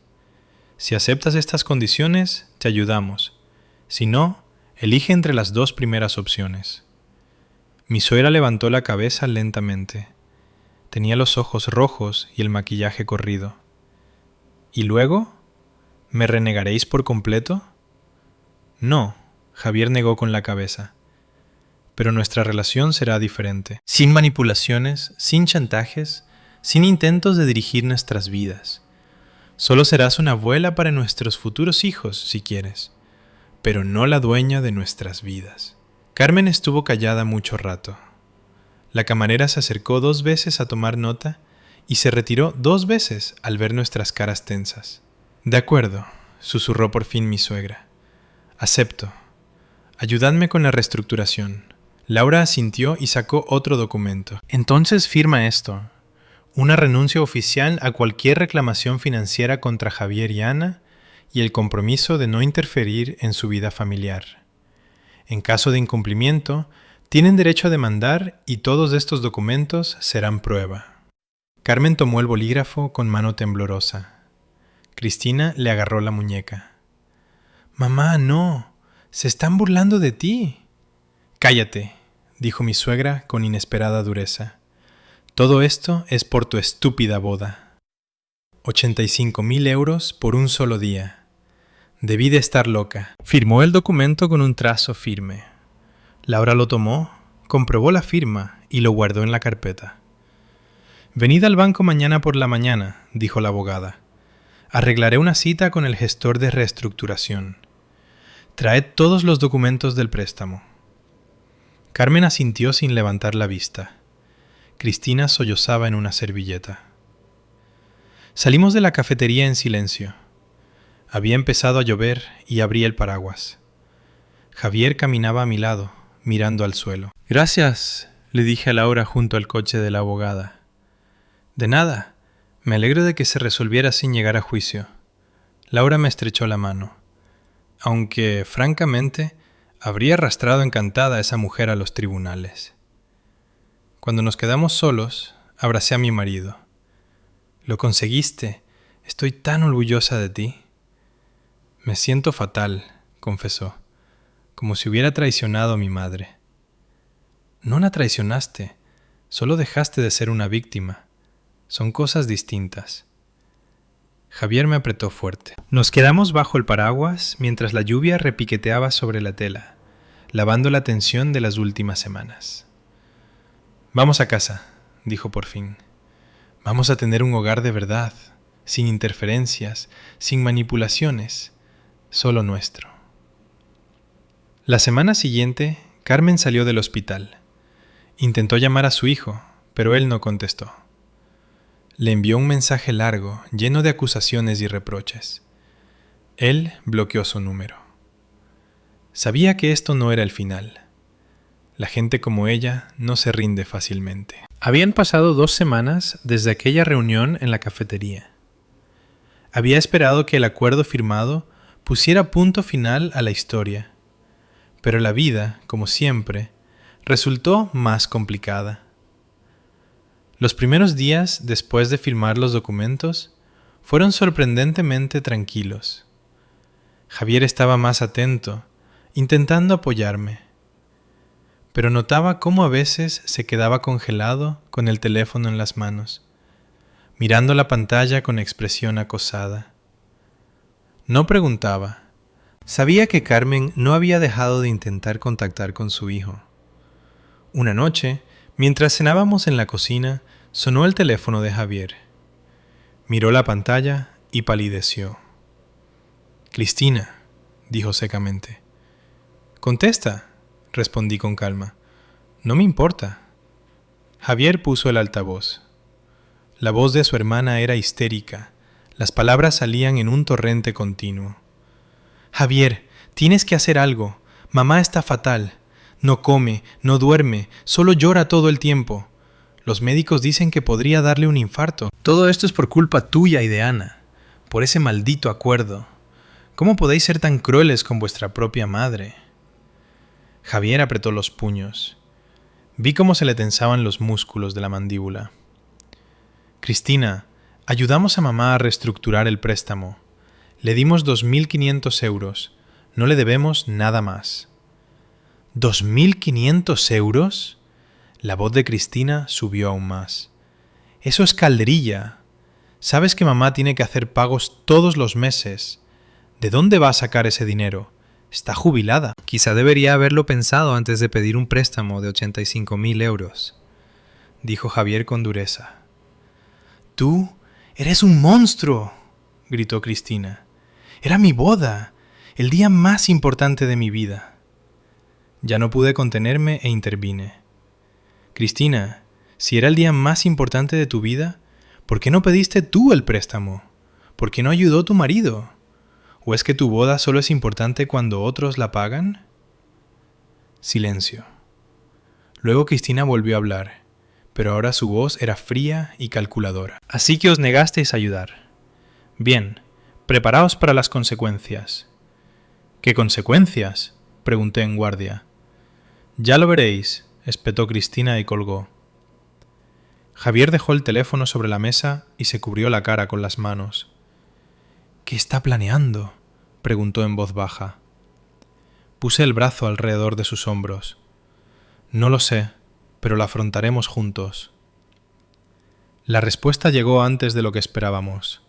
Speaker 1: Si aceptas estas condiciones, te ayudamos. Si no, elige entre las 2 primeras opciones. Mi suegra levantó la cabeza lentamente. Tenía los ojos rojos y el maquillaje corrido. ¿Y luego? ¿Me renegaréis por completo? No, Javier negó con la cabeza. Pero nuestra relación será diferente. Sin manipulaciones, sin chantajes, sin intentos de dirigir nuestras vidas. Solo serás una abuela para nuestros futuros hijos, si quieres, pero no la dueña de nuestras vidas. Carmen estuvo callada mucho rato. La camarera se acercó 2 veces a tomar nota y se retiró 2 veces al ver nuestras caras tensas. De acuerdo, susurró por fin mi suegra. Acepto. Ayudadme con la reestructuración. Laura asintió y sacó otro documento. Entonces firma esto. Una renuncia oficial a cualquier reclamación financiera contra Javier y Ana y el compromiso de no interferir en su vida familiar. En caso de incumplimiento, tienen derecho a demandar y todos estos documentos serán prueba. Carmen tomó el bolígrafo con mano temblorosa. Cristina le agarró la muñeca. «Mamá, no. Se están burlando de ti». «Cállate», dijo mi suegra con inesperada dureza. «Todo esto es por tu estúpida boda. 85.000 euros por un solo día. Debí de estar loca». Firmó el documento con un trazo firme. Laura lo tomó, comprobó la firma y lo guardó en la carpeta. «Venid al banco mañana por la mañana», dijo la abogada. «Arreglaré una cita con el gestor de reestructuración. Traed todos los documentos del préstamo». Carmen asintió sin levantar la vista. Cristina sollozaba en una servilleta. Salimos de la cafetería en silencio. Había empezado a llover y abrí el paraguas. Javier caminaba a mi lado, mirando al suelo. «Gracias», le dije a Laura junto al coche de la abogada. «De nada. Me alegro de que se resolviera sin llegar a juicio». Laura me estrechó la mano. Aunque, francamente, habría arrastrado encantada a esa mujer a los tribunales. Cuando nos quedamos solos, abracé a mi marido. «Lo conseguiste. Estoy tan orgullosa de ti». «Me siento fatal», confesó, como si hubiera traicionado a mi madre. «No la traicionaste, solo dejaste de ser una víctima. Son cosas distintas». Javier me apretó fuerte. Nos quedamos bajo el paraguas mientras la lluvia repiqueteaba sobre la tela, lavando la tensión de las últimas semanas. «Vamos a casa», dijo por fin. «Vamos a tener un hogar de verdad, sin interferencias, sin manipulaciones, solo nuestro». La semana siguiente, Carmen salió del hospital. Intentó llamar a su hijo, pero él no contestó. Le envió un mensaje largo, lleno de acusaciones y reproches. Él bloqueó su número. Sabía que esto no era el final. La gente como ella no se rinde fácilmente. Habían pasado 2 semanas desde aquella reunión en la cafetería. Había esperado que el acuerdo firmado pusiera punto final a la historia, pero la vida, como siempre, resultó más complicada. Los primeros días después de firmar los documentos fueron sorprendentemente tranquilos. Javier estaba más atento, intentando apoyarme, pero notaba cómo a veces se quedaba congelado con el teléfono en las manos, mirando la pantalla con expresión acosada. No preguntaba. Sabía que Carmen no había dejado de intentar contactar con su hijo. Una noche, mientras cenábamos en la cocina, sonó el teléfono de Javier. Miró la pantalla y palideció. «Cristina», dijo secamente. «Contesta», respondí con calma. «No me importa». Javier puso el altavoz. La voz de su hermana era histérica. Las palabras salían en un torrente continuo. «Javier, tienes que hacer algo. Mamá está fatal. No come, no duerme, solo llora todo el tiempo. Los médicos dicen que podría darle un infarto. Todo esto es por culpa tuya y de Ana, por ese maldito acuerdo. ¿Cómo podéis ser tan crueles con vuestra propia madre?» Javier apretó los puños. Vi cómo se le tensaban los músculos de la mandíbula. «Cristina, ayudamos a mamá a reestructurar el préstamo. Le dimos 2.500 euros. No le debemos nada más». ¿2.500 euros? La voz de Cristina subió aún más. «Eso es calderilla. Sabes que mamá tiene que hacer pagos todos los meses. ¿De dónde va a sacar ese dinero? Está jubilada.
Speaker 2: Quizá debería haberlo pensado antes de pedir un préstamo de 85.000 euros, dijo Javier con dureza.
Speaker 1: ¡Tú eres un monstruo!, gritó Cristina. Era mi boda, el día más importante de mi vida. Ya no pude contenerme e intervine. Cristina, si era el día más importante de tu vida, ¿por qué no pediste tú el préstamo? ¿Por qué no ayudó tu marido? ¿O es que tu boda solo es importante cuando otros la pagan? Silencio. Luego Cristina volvió a hablar, pero ahora su voz era fría y calculadora. Así que os negasteis a ayudar. Bien, preparaos para las consecuencias. ¿Qué consecuencias?, pregunté en guardia. Ya lo veréis, espetó Cristina y colgó. Javier dejó el teléfono sobre la mesa y se cubrió la cara con las manos. ¿Qué está planeando?, preguntó en voz baja. Puse el brazo alrededor de sus hombros. No lo sé, pero lo afrontaremos juntos. La respuesta llegó antes de lo que esperábamos.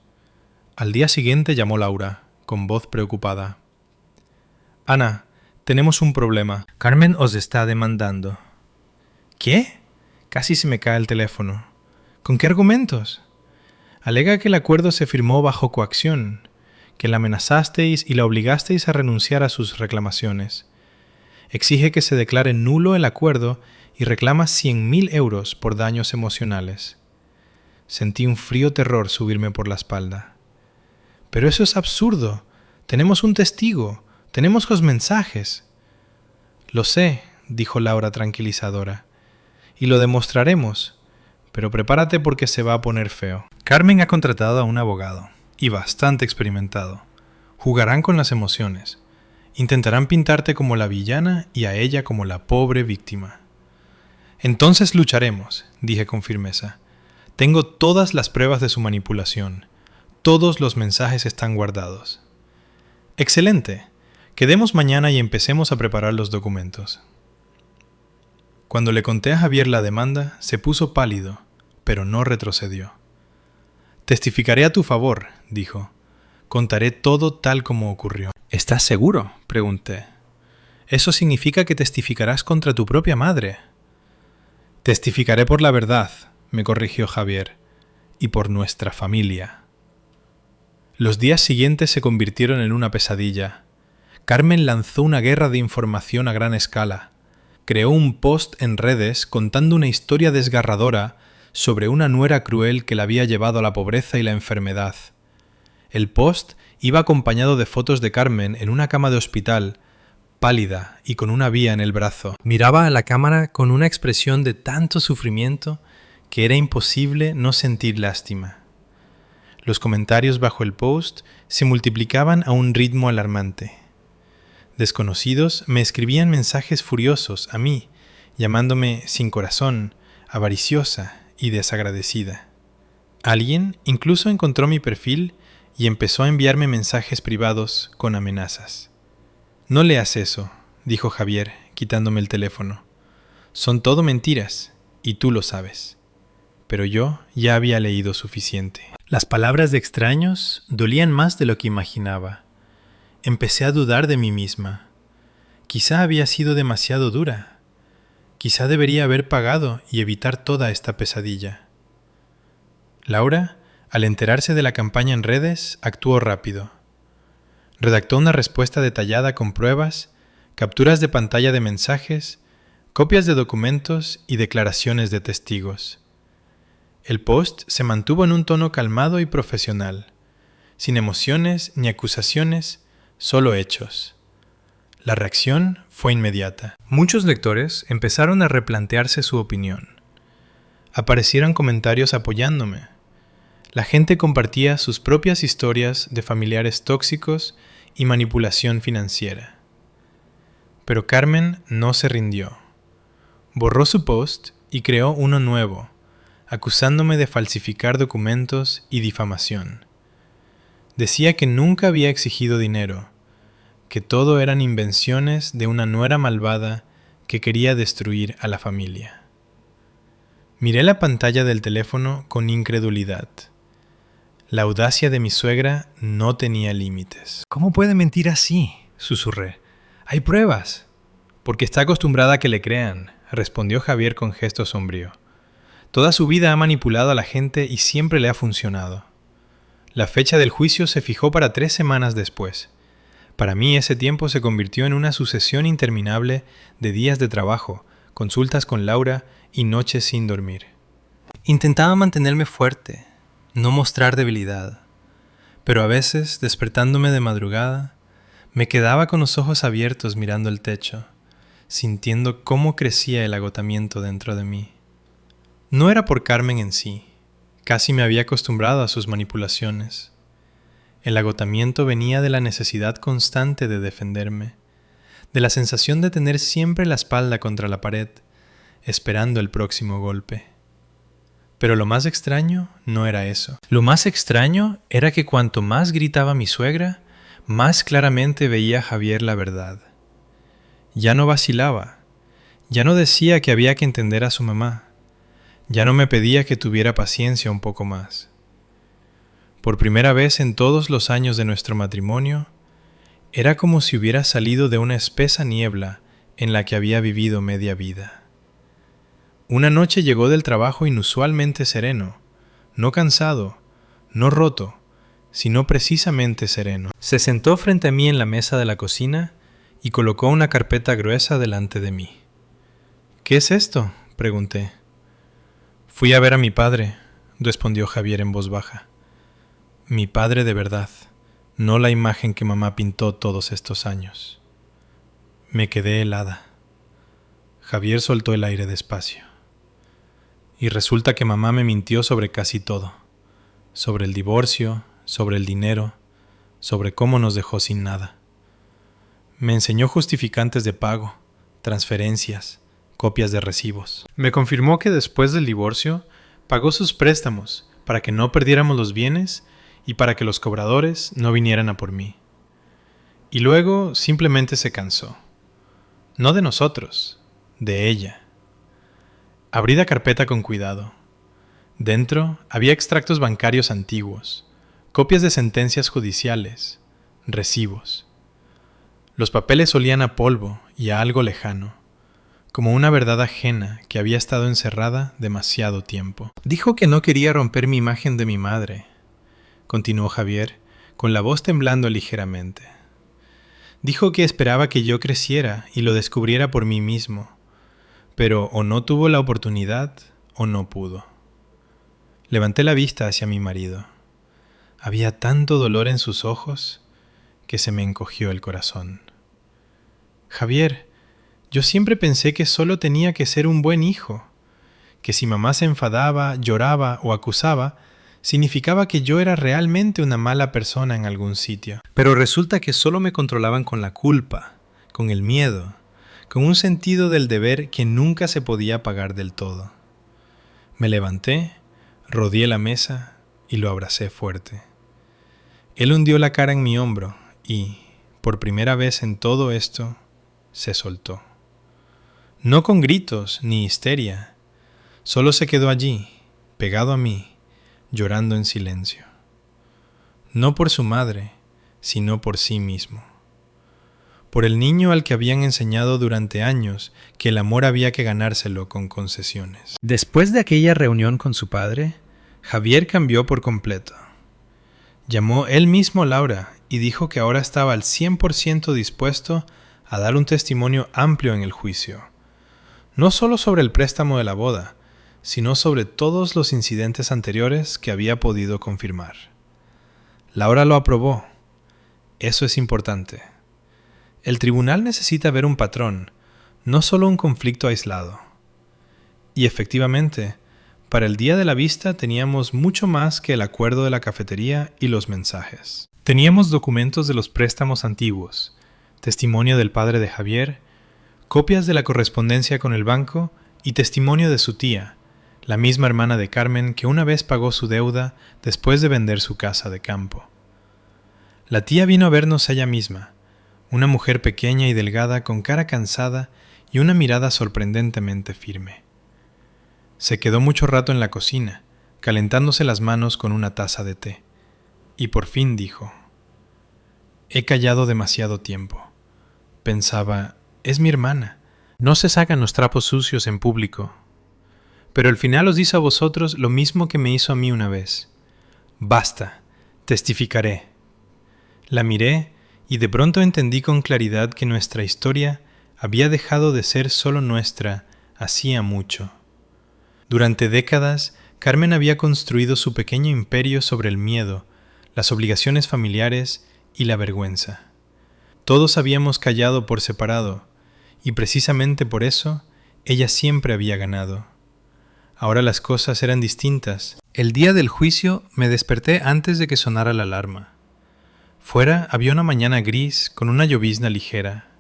Speaker 1: Al día siguiente llamó Laura, con voz preocupada. Ana, tenemos un problema.
Speaker 2: Carmen os está demandando.
Speaker 1: ¿Qué? Casi se me cae el teléfono. ¿Con qué argumentos? Alega que el acuerdo se firmó bajo coacción, que la amenazasteis y la obligasteis a renunciar a sus reclamaciones. Exige que se declare nulo el acuerdo y reclama 100.000 euros por daños emocionales. Sentí un frío terror subirme por la espalda. Pero eso es absurdo. Tenemos un testigo. Tenemos los mensajes. Lo sé, dijo Laura tranquilizadora. Y lo demostraremos. Pero prepárate porque se va a poner feo. Carmen ha contratado a un abogado, y bastante experimentado. Jugarán con las emociones. Intentarán pintarte como la villana y a ella como la pobre víctima. Entonces lucharemos, dije con firmeza. Tengo todas las pruebas de su manipulación. Todos los mensajes están guardados. Excelente. Quedemos mañana y empecemos a preparar los documentos. Cuando le conté a Javier la demanda, se puso pálido, pero no retrocedió. Testificaré a tu favor, dijo. Contaré todo tal como ocurrió. ¿Estás seguro?, pregunté. Eso significa que testificarás contra tu propia madre. Testificaré por la verdad, me corrigió Javier, y por nuestra familia. Los días siguientes se convirtieron en una pesadilla. Carmen lanzó una guerra de información a gran escala. Creó un post en redes contando una historia desgarradora sobre una nuera cruel que la había llevado a la pobreza y la enfermedad. El post iba acompañado de fotos de Carmen en una cama de hospital, pálida y con una vía en el brazo. Miraba a la cámara con una expresión de tanto sufrimiento que era imposible no sentir lástima. Los comentarios bajo el post se multiplicaban a un ritmo alarmante. Desconocidos me escribían mensajes furiosos a mí, llamándome sin corazón, avariciosa y desagradecida. Alguien incluso encontró mi perfil y empezó a enviarme mensajes privados con amenazas. No leas eso, dijo Javier, quitándome el teléfono. Son todo mentiras, y tú lo sabes. Pero yo ya había leído suficiente. Las palabras de extraños dolían más de lo que imaginaba. Empecé a dudar de mí misma. Quizá había sido demasiado dura. Quizá debería haber pagado y evitar toda esta pesadilla. Laura, al enterarse de la campaña en redes, actuó rápido. Redactó una respuesta detallada con pruebas, capturas de pantalla de mensajes, copias de documentos y declaraciones de testigos. El post se mantuvo en un tono calmado y profesional, sin emociones ni acusaciones, solo hechos. La reacción fue inmediata. Muchos lectores empezaron a replantearse su opinión. Aparecieron comentarios apoyándome. La gente compartía sus propias historias de familiares tóxicos y manipulación financiera. Pero Carmen no se rindió. Borró su post y creó uno nuevo, acusándome de falsificar documentos y difamación. Decía que nunca había exigido dinero, que todo eran invenciones de una nuera malvada que quería destruir a la familia. Miré la pantalla del teléfono con incredulidad. La audacia de mi suegra no tenía límites.
Speaker 2: ¿Cómo puede mentir así?, susurré. Hay pruebas.
Speaker 1: Porque está acostumbrada a que le crean, respondió Javier con gesto sombrío. Toda su vida ha manipulado a la gente y siempre le ha funcionado. La fecha del juicio se fijó para 3 semanas después. Para mí ese tiempo se convirtió en una sucesión interminable de días de trabajo, consultas con Laura y noches sin dormir. Intentaba mantenerme fuerte, no mostrar debilidad, pero a veces, despertándome de madrugada, me quedaba con los ojos abiertos mirando el techo, sintiendo cómo crecía el agotamiento dentro de mí. No era por Carmen en sí, casi me había acostumbrado a sus manipulaciones. El agotamiento venía de la necesidad constante de defenderme, de la sensación de tener siempre la espalda contra la pared, esperando el próximo golpe. Pero lo más extraño no era eso. Lo más extraño era que cuanto más gritaba mi suegra, más claramente veía Javier la verdad. Ya no vacilaba, ya no decía que había que entender a su mamá, ya no me pedía que tuviera paciencia un poco más. Por primera vez en todos los años de nuestro matrimonio, era como si hubiera salido de una espesa niebla en la que había vivido media vida. Una noche llegó del trabajo inusualmente sereno, no cansado, no roto, sino precisamente sereno. Se sentó frente a mí en la mesa de la cocina y colocó una carpeta gruesa delante de mí. «¿Qué es esto?», pregunté. «Fui a ver a mi padre», respondió Javier en voz baja. «Mi padre de verdad, no la imagen que mamá pintó todos estos años». Me quedé helada. Javier soltó el aire despacio. «Y resulta que mamá me mintió sobre casi todo. Sobre el divorcio, sobre el dinero, sobre cómo nos dejó sin nada. Me enseñó justificantes de pago, transferencias, copias de recibos. Me confirmó que después del divorcio pagó sus préstamos para que no perdiéramos los bienes y para que los cobradores no vinieran a por mí. Y luego simplemente se cansó. No de nosotros, de ella». Abrí la carpeta con cuidado. Dentro había extractos bancarios antiguos, copias de sentencias judiciales, recibos. Los papeles olían a polvo y a algo lejano, como una verdad ajena que había estado encerrada demasiado tiempo. «Dijo que no quería romper mi imagen de mi madre», continuó Javier, con la voz temblando ligeramente. «Dijo que esperaba que yo creciera y lo descubriera por mí mismo, pero o no tuvo la oportunidad o no pudo». Levanté la vista hacia mi marido. Había tanto dolor en sus ojos que se me encogió el corazón. «Javier, yo siempre pensé que solo tenía que ser un buen hijo, que si mamá se enfadaba, lloraba o acusaba, significaba que yo era realmente una mala persona en algún sitio. Pero resulta que solo me controlaban con la culpa, con el miedo, con un sentido del deber que nunca se podía pagar del todo». Me levanté, rodeé la mesa y lo abracé fuerte. Él hundió la cara en mi hombro y, por primera vez en todo esto, se soltó. No con gritos ni histeria, solo se quedó allí, pegado a mí, llorando en silencio. No por su madre, sino por sí mismo. Por el niño al que habían enseñado durante años que el amor había que ganárselo con concesiones. Después de aquella reunión con su padre, Javier cambió por completo. Llamó él mismo a Laura y dijo que ahora estaba al 100% dispuesto a dar un testimonio amplio en el juicio, no solo sobre el préstamo de la boda, sino sobre todos los incidentes anteriores que había podido confirmar. Laura lo aprobó. Eso es importante. El tribunal necesita ver un patrón, no solo un conflicto aislado. Y efectivamente, para el día de la vista teníamos mucho más que el acuerdo de la cafetería y los mensajes. Teníamos documentos de los préstamos antiguos, testimonio del padre de Javier, copias de la correspondencia con el banco y testimonio de su tía, la misma hermana de Carmen que una vez pagó su deuda después de vender su casa de campo. La tía vino a vernos ella misma, una mujer pequeña y delgada con cara cansada y una mirada sorprendentemente firme. Se quedó mucho rato en la cocina, calentándose las manos con una taza de té, y por fin dijo: «He callado demasiado tiempo». Pensaba: «Es mi hermana. No se sacan los trapos sucios en público». Pero al final os hizo a vosotros lo mismo que me hizo a mí una vez. «Basta, testificaré». La miré y de pronto entendí con claridad que nuestra historia había dejado de ser solo nuestra hacía mucho. Durante décadas, Carmen había construido su pequeño imperio sobre el miedo, las obligaciones familiares y la vergüenza. Todos habíamos callado por separado, y precisamente por eso ella siempre había ganado. Ahora las cosas eran distintas. El día del juicio me desperté antes de que sonara la alarma. Fuera había una mañana gris con una llovizna ligera.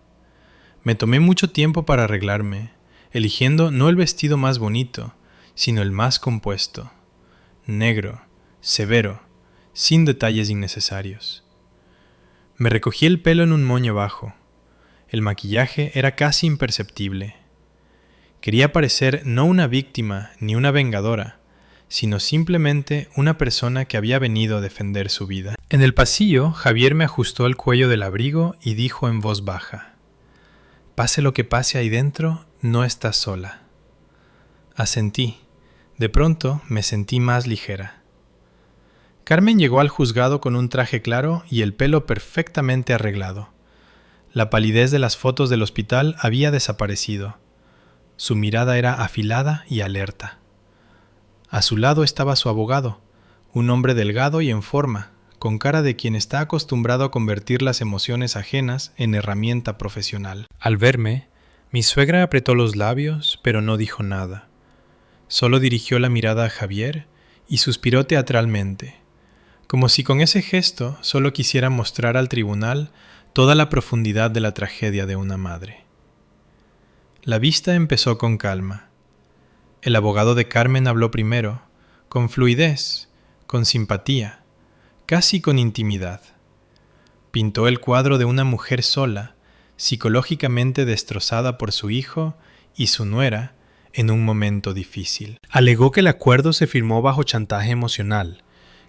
Speaker 1: Me tomé mucho tiempo para arreglarme, eligiendo no el vestido más bonito, sino el más compuesto, negro, severo, sin detalles innecesarios. Me recogí el pelo en un moño bajo. El maquillaje era casi imperceptible. Quería parecer no una víctima ni una vengadora, sino simplemente una persona que había venido a defender su vida. En el pasillo, Javier me ajustó el cuello del abrigo y dijo en voz baja: «Pase lo que pase ahí dentro, no estás sola». Asentí. De pronto me sentí más ligera. Carmen llegó al juzgado con un traje claro y el pelo perfectamente arreglado. La palidez de las fotos del hospital había desaparecido. Su mirada era afilada y alerta. A su lado estaba su abogado, un hombre delgado y en forma, con cara de quien está acostumbrado a convertir las emociones ajenas en herramienta profesional. Al verme, mi suegra apretó los labios, pero no dijo nada. Solo dirigió la mirada a Javier y suspiró teatralmente, como si con ese gesto solo quisiera mostrar al tribunal toda la profundidad de la tragedia de una madre. La vista empezó con calma. El abogado de Carmen habló primero, con fluidez, con simpatía, casi con intimidad. Pintó el cuadro de una mujer sola, psicológicamente destrozada por su hijo y su nuera en un momento difícil. Alegó que el acuerdo se firmó bajo chantaje emocional,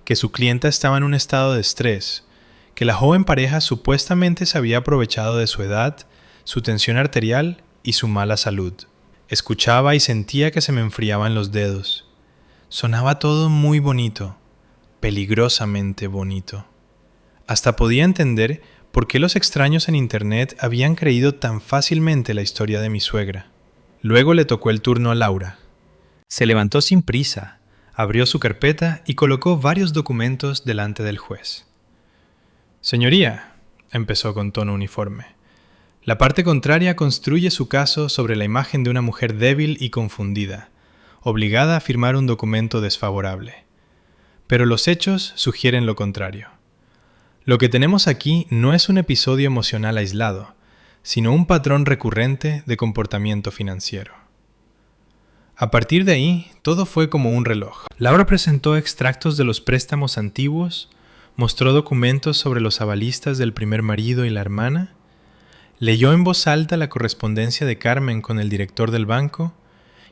Speaker 1: que su clienta estaba en un estado de estrés, que la joven pareja supuestamente se había aprovechado de su edad, su tensión arterial y su mala salud. Escuchaba y sentía que se me enfriaban los dedos. Sonaba todo muy bonito, peligrosamente bonito. Hasta podía entender por qué los extraños en internet habían creído tan fácilmente la historia de mi suegra. Luego le tocó el turno a Laura. Se levantó sin prisa, abrió su carpeta y colocó varios documentos delante del juez. «Señoría», empezó con tono uniforme, «la parte contraria construye su caso sobre la imagen de una mujer débil y confundida, obligada a firmar un documento desfavorable. Pero los hechos sugieren lo contrario. Lo que tenemos aquí no es un episodio emocional aislado, sino un patrón recurrente de comportamiento financiero». A partir de ahí, todo fue como un reloj. Laura presentó extractos de los préstamos antiguos, mostró documentos sobre los avalistas del primer marido y la hermana, leyó en voz alta la correspondencia de Carmen con el director del banco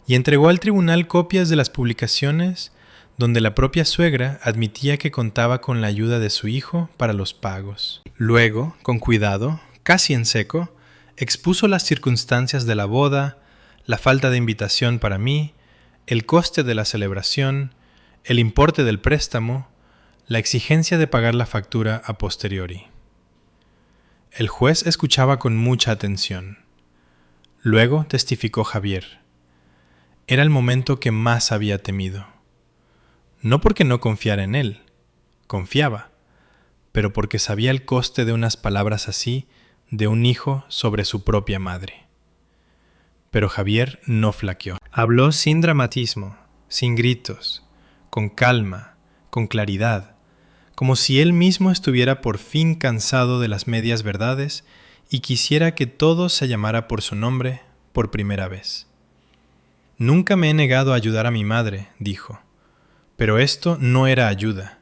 Speaker 1: y entregó al tribunal copias de las publicaciones donde la propia suegra admitía que contaba con la ayuda de su hijo para los pagos. Luego, con cuidado, casi en seco, expuso las circunstancias de la boda, la falta de invitación para mí, el coste de la celebración, el importe del préstamo, la exigencia de pagar la factura a posteriori. El juez escuchaba con mucha atención. Luego testificó Javier. Era el momento que más había temido. No porque no confiara en él, confiaba, pero porque sabía el coste de unas palabras así de un hijo sobre su propia madre. Pero Javier no flaqueó. Habló sin dramatismo, sin gritos, con calma, con claridad, como si él mismo estuviera por fin cansado de las medias verdades y quisiera que todo se llamara por su nombre por primera vez. «Nunca me he negado a ayudar a mi madre», dijo, «pero esto no era ayuda.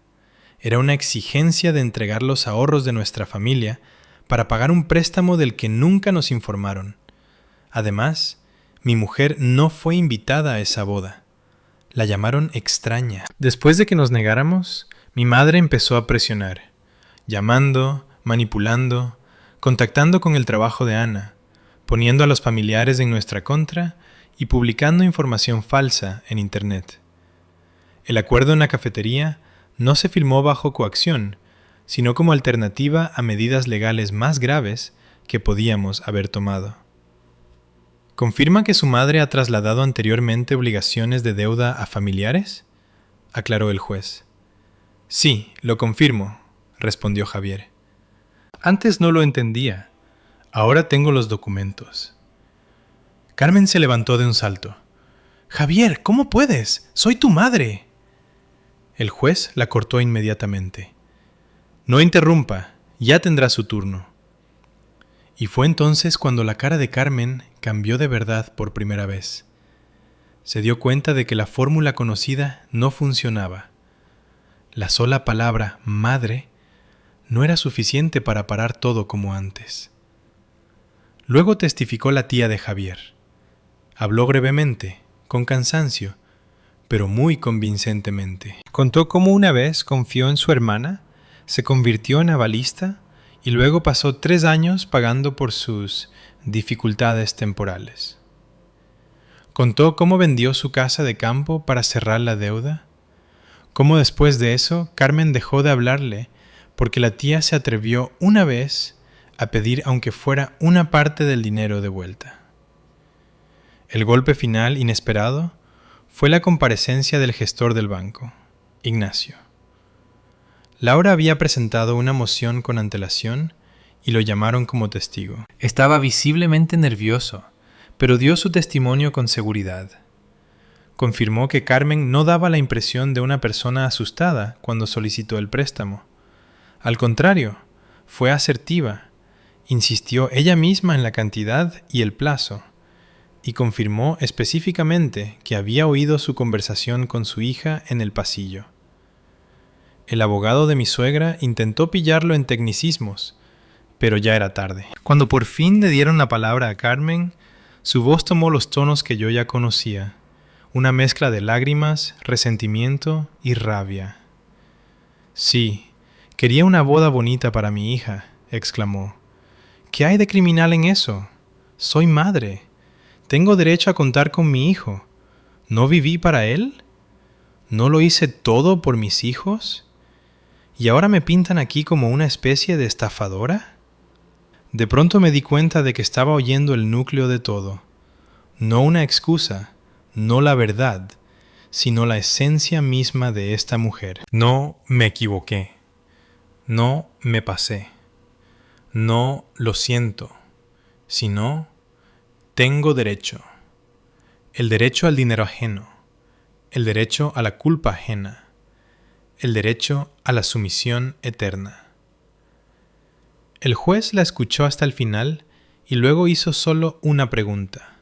Speaker 1: Era una exigencia de entregar los ahorros de nuestra familia para pagar un préstamo del que nunca nos informaron. Además, mi mujer no fue invitada a esa boda. La llamaron extraña. Después de que nos negáramos, Mi madre empezó a presionar, llamando, manipulando, contactando con el trabajo de Ana, poniendo a los familiares en nuestra contra y publicando información falsa en Internet. El acuerdo en la cafetería no se firmó bajo coacción, sino como alternativa a medidas legales más graves que podíamos haber tomado. ¿Confirma que su madre ha trasladado anteriormente obligaciones de deuda a familiares?, aclaró el juez. Sí, lo confirmo, respondió Javier. Antes no lo entendía. Ahora tengo los documentos. Carmen se levantó de un salto. Javier, ¿cómo puedes? ¡Soy tu madre! El juez la cortó inmediatamente. No interrumpa, ya tendrá su turno. Y fue entonces cuando la cara de Carmen cambió de verdad por primera vez. Se dio cuenta de que la fórmula conocida no funcionaba. La sola palabra madre no era suficiente para parar todo como antes. Luego testificó la tía de Javier. Habló brevemente, con cansancio, pero muy convincentemente. Contó cómo una vez confió en su hermana, se convirtió en avalista y luego pasó 3 años pagando por sus dificultades temporales. Contó cómo vendió su casa de campo para cerrar la deuda, cómo después de eso Carmen dejó de hablarle porque la tía se atrevió una vez a pedir aunque fuera una parte del dinero de vuelta. El golpe final inesperado fue la comparecencia del gestor del banco, Ignacio. Laura había presentado una moción con antelación y lo llamaron como testigo. Estaba visiblemente nervioso, pero dio su testimonio con seguridad. Confirmó que Carmen no daba la impresión de una persona asustada cuando solicitó el préstamo. Al contrario, fue asertiva, insistió ella misma en la cantidad y el plazo, y confirmó específicamente que había oído su conversación con su hija en el pasillo. El abogado de mi suegra intentó pillarlo en tecnicismos, pero ya era tarde. Cuando por fin le dieron la palabra a Carmen, su voz tomó los tonos que yo ya conocía, una mezcla de lágrimas, resentimiento y rabia. Sí, quería una boda bonita para mi hija, exclamó. ¿Qué hay de criminal en eso? Soy madre. Tengo derecho a contar con mi hijo. ¿No viví para él? ¿No lo hice todo por mis hijos? ¿Y ahora me pintan aquí como una especie de estafadora? De pronto me di cuenta de que estaba oyendo el núcleo de todo. No una excusa, no la verdad, sino la esencia misma de esta mujer. No me equivoqué. No me pasé. No lo siento, sino tengo derecho. El derecho al dinero ajeno, el derecho a la culpa ajena, el derecho a la sumisión eterna. El juez la escuchó hasta el final y luego hizo solo una pregunta.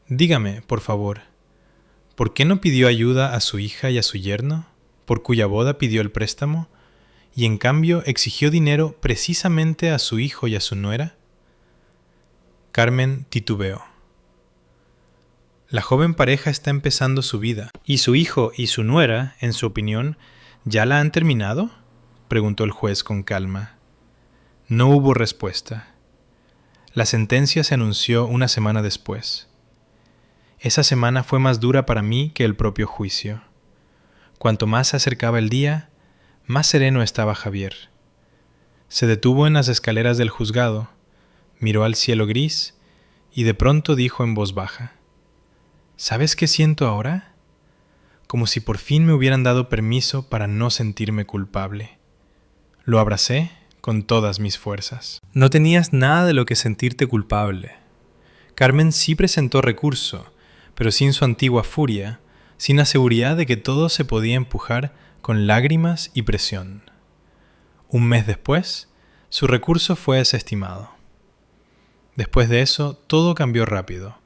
Speaker 1: Dígame, por favor, ¿por qué no pidió ayuda a su hija y a su yerno, por cuya boda pidió el préstamo, y en cambio exigió dinero precisamente a su hijo y a su nuera? Carmen titubeó. La joven pareja está empezando su vida. ¿Y su hijo y su nuera, en su opinión, ya la han terminado?, preguntó el juez con calma. No hubo respuesta. La sentencia se anunció una semana después. Esa semana fue más dura para mí que el propio juicio. Cuanto más se acercaba el día, más sereno estaba Javier. Se detuvo en las escaleras del juzgado, miró al cielo gris y de pronto dijo en voz baja: ¿Sabes qué siento ahora? Como si por fin me hubieran dado permiso para no sentirme culpable. Lo abracé con todas mis fuerzas. No tenías nada de lo que sentirte culpable. Carmen sí presentó recurso, pero sin su antigua furia, sin la seguridad de que todo se podía empujar con lágrimas y presión. Un mes después, su recurso fue desestimado. Después de eso, todo cambió rápido.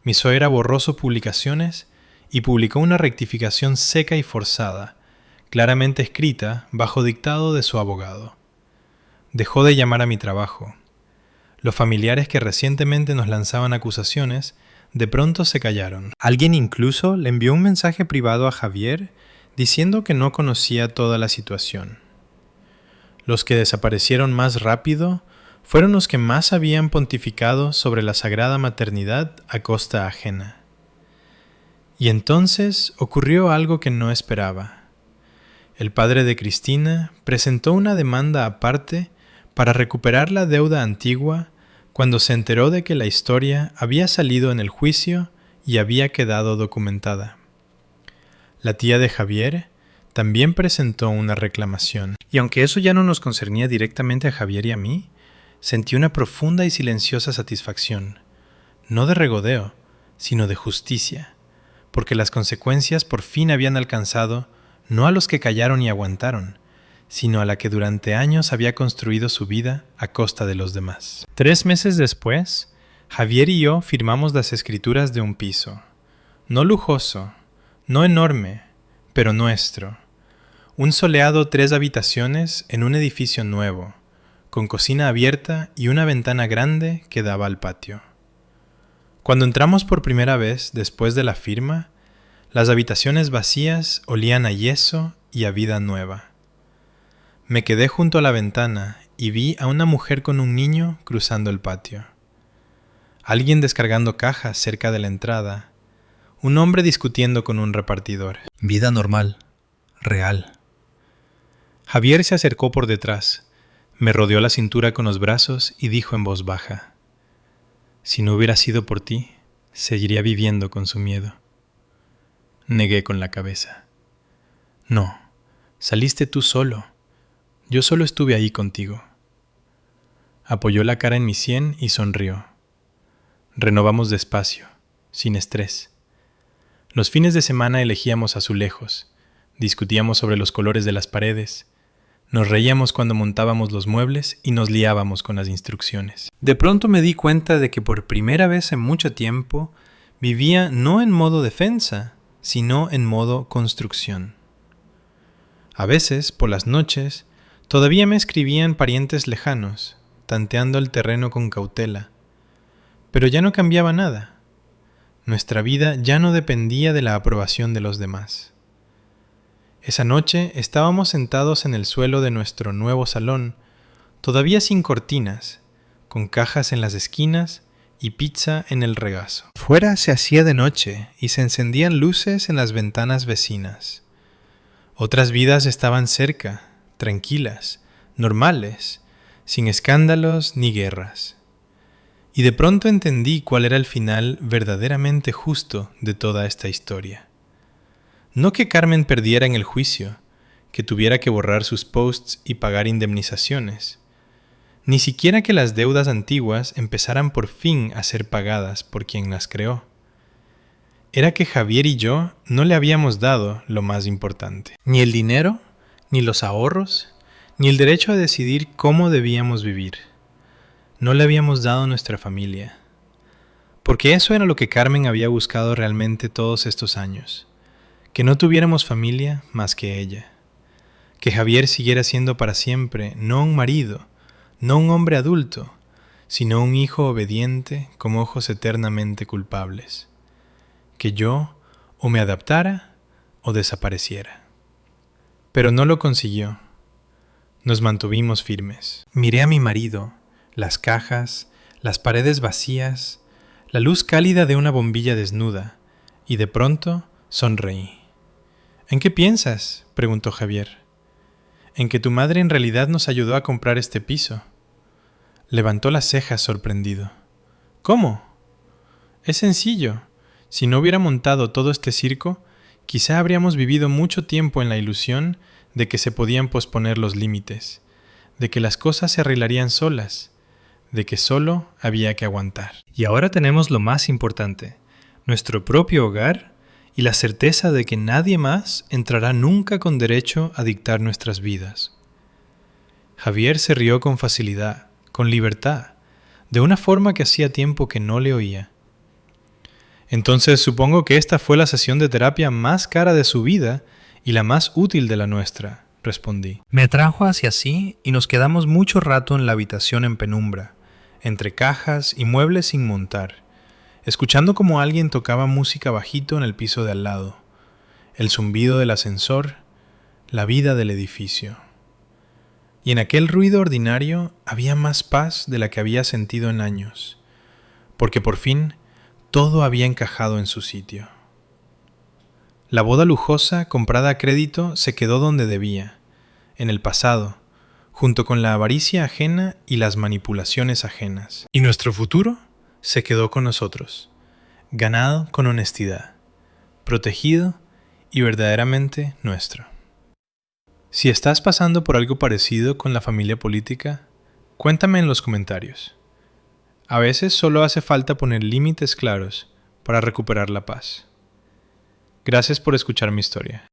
Speaker 1: Mi suegra borró sus publicaciones y publicó una rectificación seca y forzada, claramente escrita bajo dictado de su abogado. Dejó de llamar a mi trabajo. Los familiares que recientemente nos lanzaban acusaciones de pronto se callaron. Alguien incluso le envió un mensaje privado a Javier diciendo que no conocía toda la situación. Los que desaparecieron más rápido fueron los que más habían pontificado sobre la sagrada maternidad a costa ajena. Y entonces ocurrió algo que no esperaba. El padre de Cristina presentó una demanda aparte para recuperar la deuda antigua cuando se enteró de que la historia había salido en el juicio y había quedado documentada. La tía de Javier también presentó una reclamación. Y aunque eso ya no nos concernía directamente a Javier y a mí, sentí una profunda y silenciosa satisfacción, no de regodeo, sino de justicia, porque las consecuencias por fin habían alcanzado no a los que callaron y aguantaron, sino a la que durante años había construido su vida a costa de los demás. 3 meses después, Javier y yo firmamos las escrituras de un piso, no lujoso, no enorme, pero nuestro. Un soleado 3 habitaciones en un edificio nuevo, con cocina abierta y una ventana grande que daba al patio. Cuando entramos por primera vez después de la firma, las habitaciones vacías olían a yeso y a vida nueva. Me quedé junto a la ventana y vi a una mujer con un niño cruzando el patio. Alguien descargando cajas cerca de la entrada. Un hombre discutiendo con un repartidor.
Speaker 2: Vida normal, real.
Speaker 1: Javier se acercó por detrás, me rodeó la cintura con los brazos y dijo en voz baja: «Si no hubiera sido por ti, seguiría viviendo con su miedo». Negué con la cabeza. «No, saliste tú solo. Yo solo estuve ahí contigo». Apoyó la cara en mi sien y sonrió. Renovamos despacio, sin estrés. Los fines de semana elegíamos azulejos, discutíamos sobre los colores de las paredes, nos reíamos cuando montábamos los muebles y nos liábamos con las instrucciones. De pronto me di cuenta de que por primera vez en mucho tiempo vivía no en modo defensa, sino en modo construcción. A veces, por las noches, todavía me escribían parientes lejanos, tanteando el terreno con cautela. Pero ya no cambiaba nada. Nuestra vida ya no dependía de la aprobación de los demás. Esa noche estábamos sentados en el suelo de nuestro nuevo salón, todavía sin cortinas, con cajas en las esquinas y pizza en el regazo. Fuera se hacía de noche y se encendían luces en las ventanas vecinas. Otras vidas estaban cerca, tranquilas, normales, sin escándalos ni guerras. Y de pronto entendí cuál era el final verdaderamente justo de toda esta historia. No que Carmen perdiera en el juicio, que tuviera que borrar sus posts y pagar indemnizaciones, ni siquiera que las deudas antiguas empezaran por fin a ser pagadas por quien las creó. Era que Javier y yo no le habíamos dado lo más importante. Ni el dinero, ni los ahorros, ni el derecho a decidir cómo debíamos vivir. No le habíamos dado nuestra familia. Porque eso era lo que Carmen había buscado realmente todos estos años. Que no tuviéramos familia más que ella. Que Javier siguiera siendo para siempre no un marido, no un hombre adulto, sino un hijo obediente con ojos eternamente culpables. Que yo o me adaptara o desapareciera. Pero no lo consiguió. Nos mantuvimos firmes. Miré a mi marido, las cajas, las paredes vacías, la luz cálida de una bombilla desnuda, y de pronto sonreí. ¿En qué piensas?, preguntó Javier. En que tu madre en realidad nos ayudó a comprar este piso. Levantó las cejas sorprendido. ¿Cómo? Es sencillo. Si no hubiera montado todo este circo, quizá habríamos vivido mucho tiempo en la ilusión de que se podían posponer los límites, de que las cosas se arreglarían solas, de que solo había que aguantar. Y ahora tenemos lo más importante, nuestro propio hogar y la certeza de que nadie más entrará nunca con derecho a dictar nuestras vidas. Javier se rió con facilidad, con libertad, de una forma que hacía tiempo que no le oía. Entonces supongo que esta fue la sesión de terapia más cara de su vida y la más útil de la nuestra, respondí. Me trajo hacia sí y nos quedamos mucho rato en la habitación en penumbra, entre cajas y muebles sin montar, escuchando como alguien tocaba música bajito en el piso de al lado. el zumbido del ascensor, la vida del edificio. Y en aquel ruido ordinario había más paz de la que había sentido en años, porque por fin todo había encajado en su sitio. La boda lujosa comprada a crédito se quedó donde debía, en el pasado, junto con la avaricia ajena y las manipulaciones ajenas. Y nuestro futuro se quedó con nosotros, ganado con honestidad, protegido y verdaderamente nuestro. Si estás pasando por algo parecido con la familia política, cuéntame en los comentarios. A veces solo hace falta poner límites claros para recuperar la paz. Gracias por escuchar mi historia.